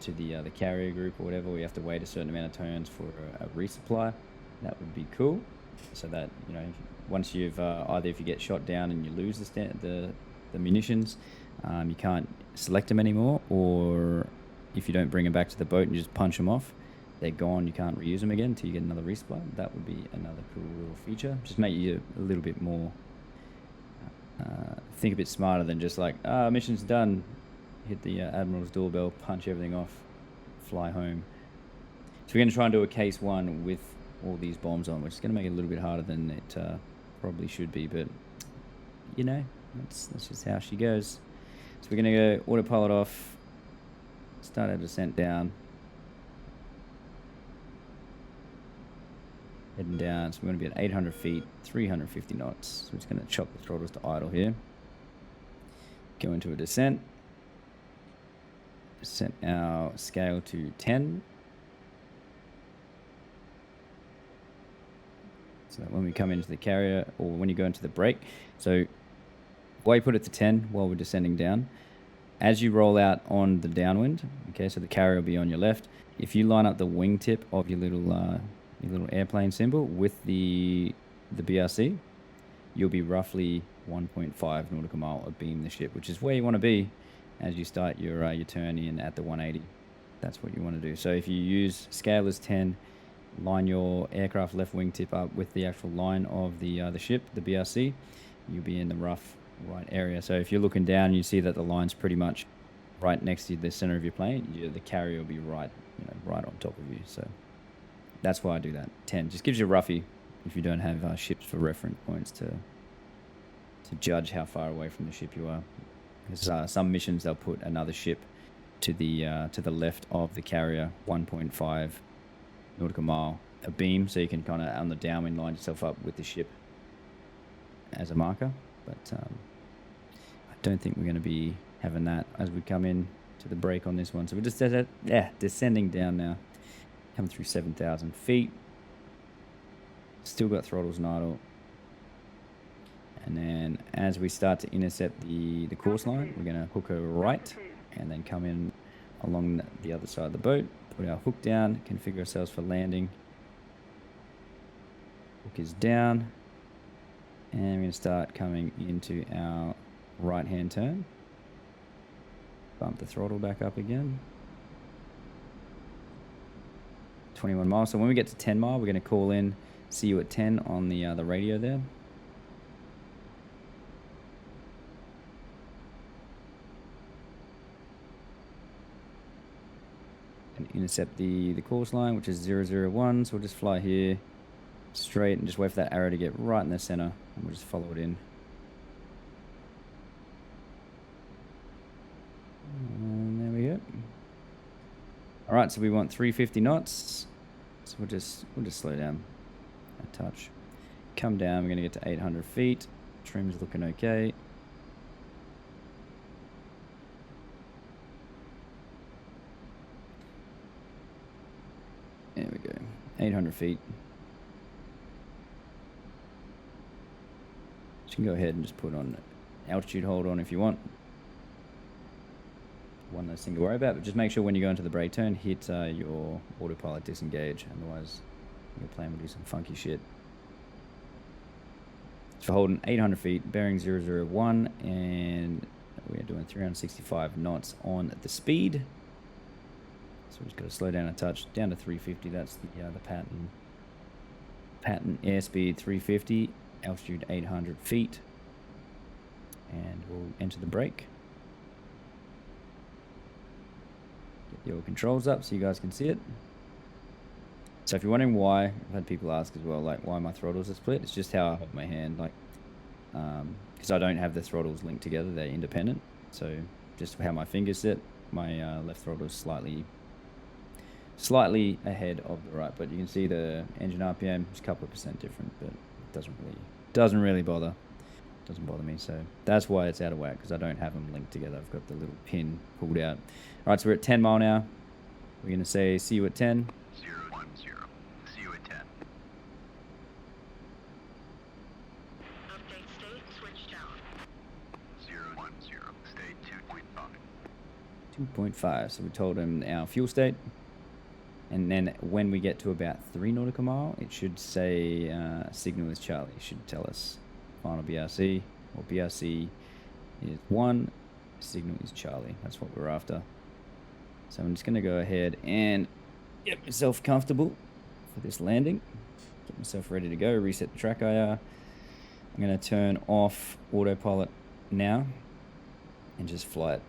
to the carrier group or whatever. We have to wait a certain amount of turns for a resupply. That would be cool. So that, once you've either if you get shot down and you lose the munitions, you can't select them anymore, or if you don't bring them back to the boat and you just punch them off, they're gone. You can't reuse them again until you get another resupply. That would be another cool little feature. Just make you a little bit more think a bit smarter than just like, mission's done, hit the Admiral's doorbell, punch everything off, fly home. So we're going to try and do a case 1 with all these bombs on, which is going to make it a little bit harder than it probably should be, but that's just how she goes. So we're going to go autopilot off, start our descent down, heading down. So we're going to be at 800 feet, 350 knots. So we're just going to chop the throttles to idle here. Go into a descent. Set our scale to 10. So that when we come into the carrier, or when you go into the brake, so why you put it to 10 while we're descending down, as you roll out on the downwind, okay, so the carrier will be on your left. If you line up the wingtip of your little airplane symbol with the BRC, you'll be roughly 1.5 nautical mile abeam the ship, which is where you want to be as you start your turn in at the 180. That's what you want to do. So if you use scale as 10, line your aircraft left wingtip up with the actual line of the ship, the BRC, you'll be in the rough right area. So if you're looking down and you see that the line's pretty much right next to the center of your plane, the carrier will be right on top of you. So that's why I do that. 10 just gives you a roughie if you don't have ships for reference points to judge how far away from the ship you are. Because some missions they'll put another ship to the left of the carrier, 1.5 nautical mile abeam, so you can kind of on the downwind line yourself up with the ship as a marker. But I don't think we're going to be having that as we come in to the break on this one. So we're just descending down now, coming through 7,000 feet. Still got throttles and idle. And then as we start to intercept the course line, we're going to hook her right and then come in along the other side of the boat, put our hook down, configure ourselves for landing. Hook is down, and we're going to start coming into our right-hand turn. Bump the throttle back up again. 21 miles. So when we get to 10 mile, we're going to call in, see you at 10 on the radio there. And intercept the course line, which is 001. So we'll just fly here straight and just wait for that arrow to get right in the center, and we'll just follow it in. And there we go. All right, so we want 350 knots. So we'll just slow down a touch. Come down. We're going to get to 800 feet. Trim's looking okay. There we go. 800 feet. You can go ahead and just put on altitude hold on if you want. One less thing to worry about, but just make sure when you go into the brake turn, hit your autopilot disengage. Otherwise, your plane will do some funky shit. So holding 800 feet, bearing 001, and we are doing 365 knots on the speed. So we've just got to slow down a touch, down to 350. That's the pattern airspeed 350, altitude 800 feet, and we'll enter the brake. Get your controls up so you guys can see it. So if you're wondering why, I've had people ask as well, like why my throttles are split. It's just how I hold my hand, like because I don't have the throttles linked together; they're independent. So just how my fingers sit, my left throttle is slightly ahead of the right. But you can see the engine RPM is a couple of percent different, but it doesn't really bother. Doesn't bother me. So that's why it's out of whack, because I don't have them linked together. I've got the little pin pulled out. All right, so we're at 10 mile now. We're going to say, see you at 10. 010. See you at 10. Update state switched out. 010. State 2.5. 2.5. So we told him our fuel state. And then when we get to about 3 nautical mile, it should say signal is Charlie. It should tell us final BRC, or BRC is 1, signal is Charlie. That's what we're after. So I'm just going to go ahead and get myself comfortable for this landing. Get myself ready to go, reset the track IR. I'm going to turn off autopilot now and just fly it.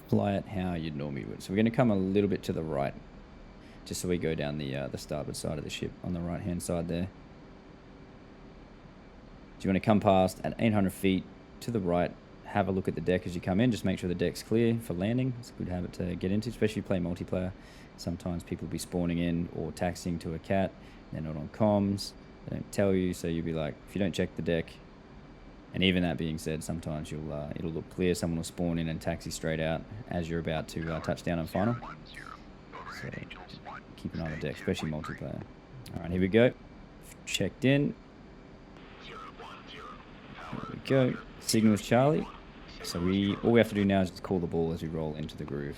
Fly it how you'd normally would. So we're going to come a little bit to the right, just so we go down the starboard side of the ship on the right hand side there. So you want to come past at 800 feet to the right, have a look at the deck as you come in, just make sure the deck's clear for landing. It's a good habit to get into, especially if you play multiplayer. Sometimes people will be spawning in or taxiing to a cat, they're not on comms, they don't tell you, so you'll be like, if you don't check the deck. And even that being said, sometimes it'll look clear, someone will spawn in and taxi straight out as you're about to touch down on final. So keep an eye on the deck, especially multiplayer. Alright, here we go. Checked in. There we go. Signal is Charlie. So all we have to do now is just call the ball as we roll into the groove.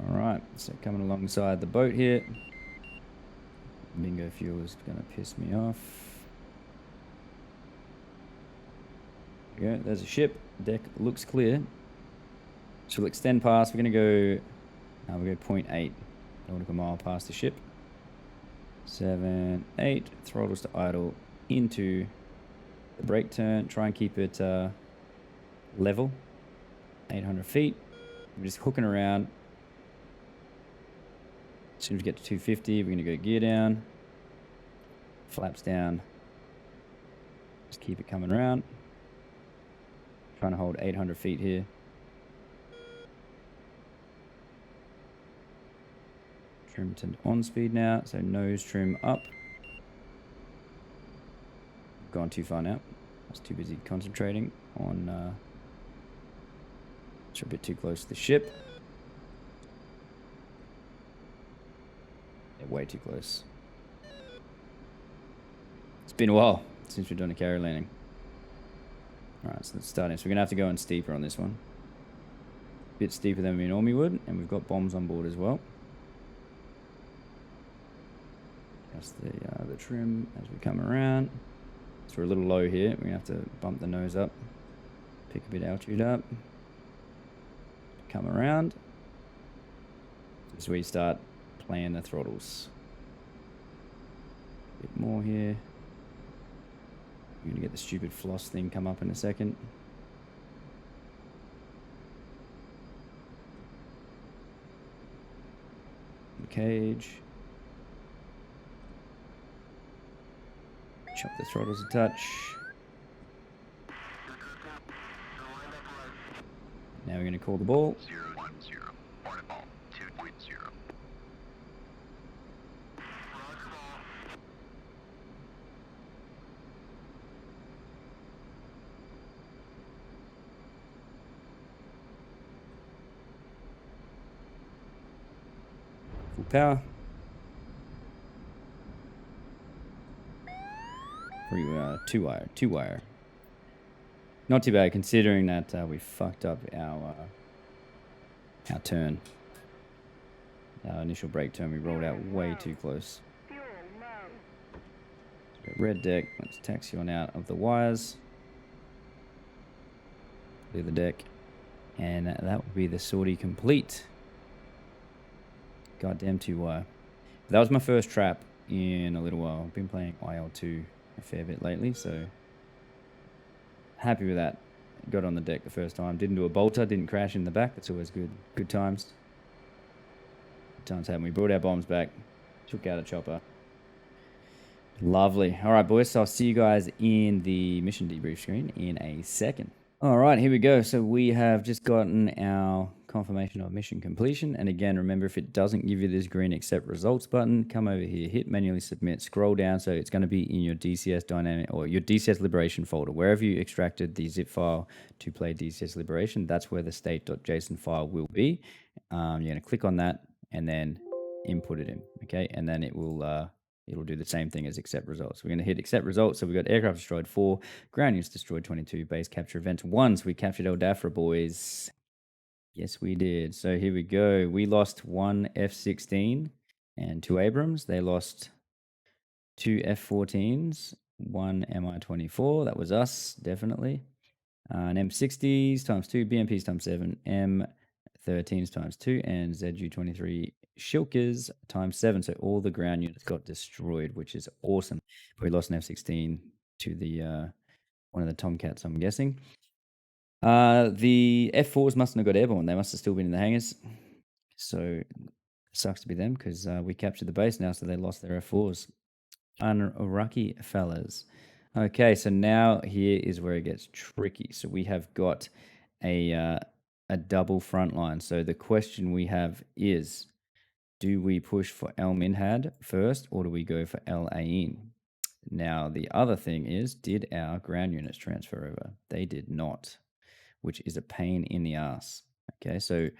Alright, so coming alongside the boat here. Bingo fuel is going to piss me off. There we go, there's a ship. Deck looks clear. So we'll extend past. We're going to go, we'll go 0.8 nautical mile past the ship. 7, 8, throttles to idle into the brake turn. Try and keep it level. 800 feet. We're just hooking around. As soon as we get to 250, we're going to go gear down, flaps down, just keep it coming around. Trying to hold 800 feet here. Trim to on speed now, so nose trim up. Gone too far now. I was too busy concentrating on, it's a bit too close to the ship. way too close. It's been a while since we've done a carry landing. Alright, so let's start in. So we're going to have to go in steeper on this one. A bit steeper than we normally would, and we've got bombs on board as well. Just the trim as we come around. So we're a little low here. We're going to have to bump the nose up, pick a bit of altitude up, come around. As we start playing the throttles. A bit more here. We're going to get the stupid floss thing come up in a second. The cage. Chop the throttles a touch. Now we're going to call the ball. 010. Hornet ball 2.0. Full power. Two wire. Not too bad considering that we fucked up our turn. Our initial brake turn, we rolled out way too close. So red deck, let's taxi on out of the wires. Clear the deck. And that would be the sortie complete. Goddamn 2 wire. That was my first trap in a little while. I've been playing IL2 a fair bit lately, so happy with that. Got on the deck the first time. Didn't do a bolter, didn't crash in the back. That's always good. Good times. Good times happened. We brought our bombs back. Took out a chopper. Lovely. All right, boys. So I'll see you guys in the mission debrief screen in a second. All right, here we go. So we have just gotten our confirmation of mission completion. And again, remember, if it doesn't give you this green accept results button, come over here, hit manually submit, scroll down. So it's going to be in your DCS dynamic or your DCS liberation folder. Wherever you extracted the zip file to play DCS liberation, that's where the state.json file will be. You're going to click on that and then input it in. Okay. And then it will, it'll do the same thing as accept results. We're going to hit accept results. So we've got aircraft destroyed 4, ground units destroyed 22, base capture events 1. So we captured El Dhafra, boys. Yes, we did. So here we go. We lost 1 F-16 and 2 Abrams. They lost 2 F-14s, 1 Mi-24. That was us, definitely. An M60s times 2, BMPs times 7, M13s times 2, and ZU-23 Shilkers times 7. So all the ground units got destroyed, which is awesome. But we lost an F-16 to the one of the Tomcats, I'm guessing. The F4s mustn't have got airborne. They must have still been in the hangars. So it sucks to be them because we captured the base now, so they lost their F4s. Unlucky fellas. Okay, so now here is where it gets tricky. So we have got a double front line. So the question we have is, do we push for El Minhad first or do we go for El Ain? Now, the other thing is, did our ground units transfer over? They did not, which is a pain in the ass. Okay, so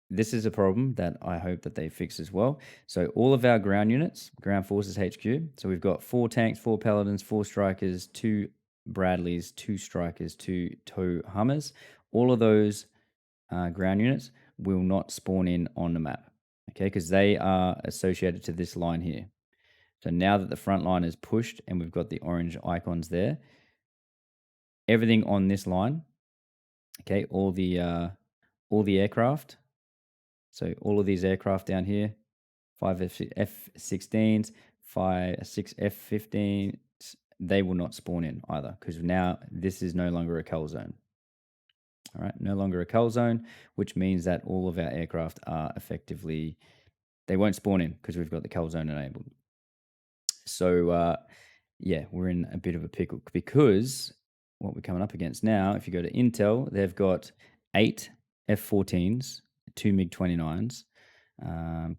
this is a problem that I hope that they fix as well. So all of our ground units, ground forces HQ, so we've got 4 tanks, 4 paladins, 4 strikers, 2 Bradleys, 2 strikers, 2 tow Hummers. All of those ground units will not spawn in on the map, okay, because they are associated to this line here. So now that the front line is pushed and we've got the orange icons there, everything on this line, okay, all the aircraft, so all of these aircraft down here, 5 F-16s, 6 F-15s, they will not spawn in either because now this is no longer a cull zone. All right, no longer a cull zone, which means that all of our aircraft are effectively, they won't spawn in because we've got the cull zone enabled. So, yeah, we're in a bit of a pickle because what we're coming up against now, if you go to Intel, they've got 8 F-14s, 2 MiG-29s,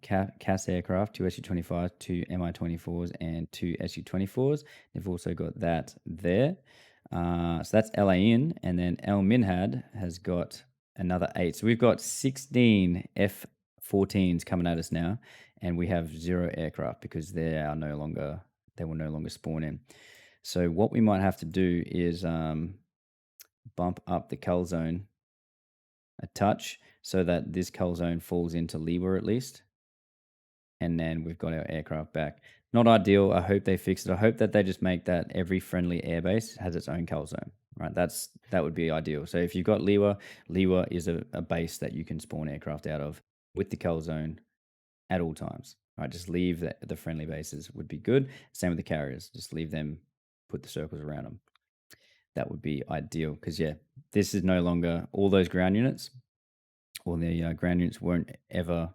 CAS aircraft, 2 Su-25s, 2 Mi-24s, and 2 Su-24s. They've also got that there. So that's LAN, and then El Minhad has got another 8. So we've got 16 14s coming at us now, and we have 0 aircraft because they will no longer spawn in. So what we might have to do is bump up the cull zone a touch so that this cull zone falls into Liwa at least, and then we've got our aircraft back. Not ideal. I hope they fix it. I hope that they just make that every friendly airbase has its own cull zone. Right, that would be ideal. So if you've got Liwa, Liwa is a base that you can spawn aircraft out of with the cull zone at all times. Right, just leave the friendly bases would be good. Same with the carriers. Just leave them, put the circles around them. That would be ideal because yeah, this is no longer all those ground units. Or the ground units won't ever.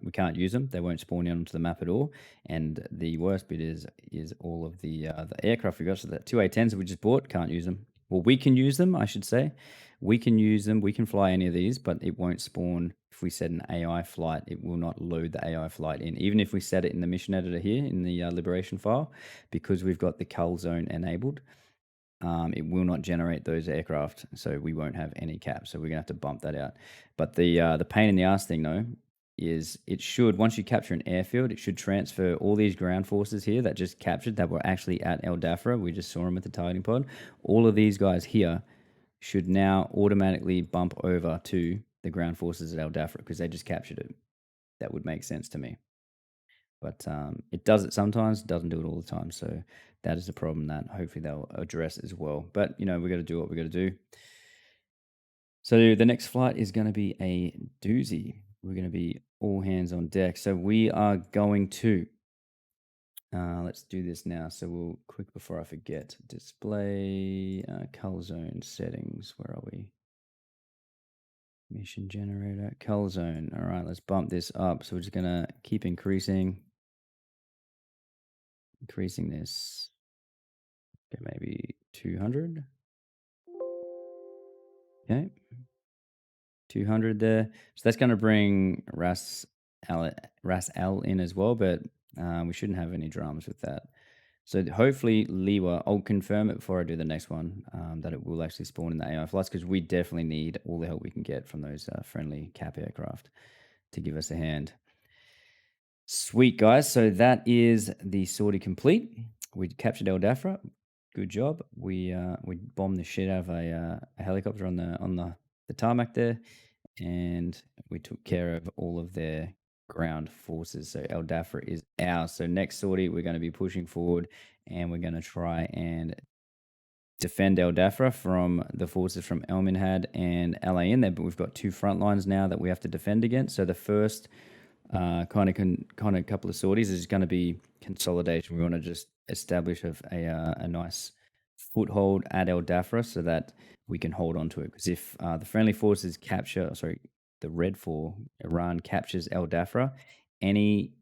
We can't use them. They won't spawn in onto the map at all. And the worst bit is all of the aircraft we got. So that 2 A-10s that we just bought, can't use them. Well, we can use them, I should say. We can use them. We can fly any of these, but it won't spawn. If we set an AI flight, it will not load the AI flight in. Even if we set it in the mission editor here in the liberation file, because we've got the cull zone enabled, it will not generate those aircraft, so we won't have any caps. So we're gonna have to bump that out. But the pain in the ass thing though is it should, once you capture an airfield, it should transfer all these ground forces here that just captured, that were actually at El Dhafra. We just saw them at the targeting pod. All of these guys here should now automatically bump over to the ground forces at El Dhafra because they just captured it. That would make sense to me. But it does it sometimes, doesn't do it all the time. So that is a problem that hopefully they'll address as well. But, you know, we got to do what we got to do. So the next flight is going to be a doozy. We're going to be all hands on deck. So we are going to, let's do this now. So we'll, quick before I forget, display cull zone settings. Where are we? Mission generator, cull zone. All right, let's bump this up. So we're just going to keep increasing this. Okay, maybe 200. Okay. 200 there. So that's going to bring Ras Al in as well, but we shouldn't have any dramas with that. So hopefully Liwa, I'll confirm it before I do the next one, that it will actually spawn in the AI flights because we definitely need all the help we can get from those friendly cap aircraft to give us a hand. Sweet, guys. So that is the sortie complete. We captured El Dhafra. Good job. We bombed the shit out of a helicopter on the tarmac there, and we took care of all of their ground forces. So El Dhafra is ours. So next sortie, we're going to be pushing forward, and we're going to try and defend El Dhafra from the forces from El Minhad and Al Ain there. But we've got 2 front lines now that we have to defend against. So the first kind of couple of sorties is going to be consolidation. We want to just establish a nice foothold at El Dhafra so that we can hold on to it. Because if the friendly forces the Red 4, Iran captures El Dhafra, any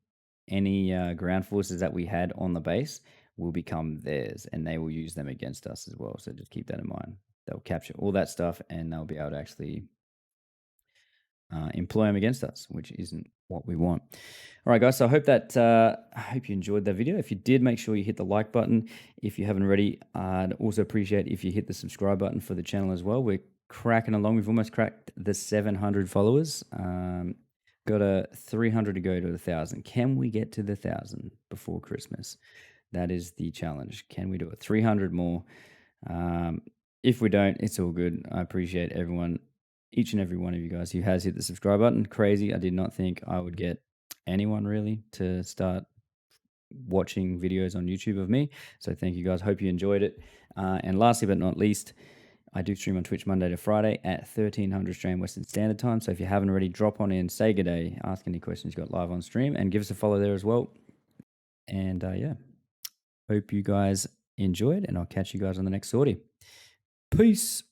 ground forces that we had on the base will become theirs, and they will use them against us as well. So just keep that in mind. They'll capture all that stuff, and they'll be able to actually employ them against us, which isn't what we want. All right, guys. So I hope you enjoyed that video. If you did, make sure you hit the like button. If you haven't already, I'd also appreciate if you hit the subscribe button for the channel as well. We're cracking along. We've almost cracked the 700 followers. Got a 300 to go to 1,000. Can we get to the 1,000 before Christmas? That is the challenge. Can we do it? 300 more. If we don't, it's all good. I appreciate everyone, each and every one of you guys who has hit the subscribe button. Crazy. I did not think I would get anyone really to start watching videos on YouTube of me. So thank you guys. Hope you enjoyed it. And lastly but not least, I do stream on Twitch Monday to Friday at 1300 Australian Western Standard Time. So if you haven't already, drop on in, say good day, ask any questions you got live on stream, and give us a follow there as well. And yeah, hope you guys enjoyed, and I'll catch you guys on the next sortie. Peace.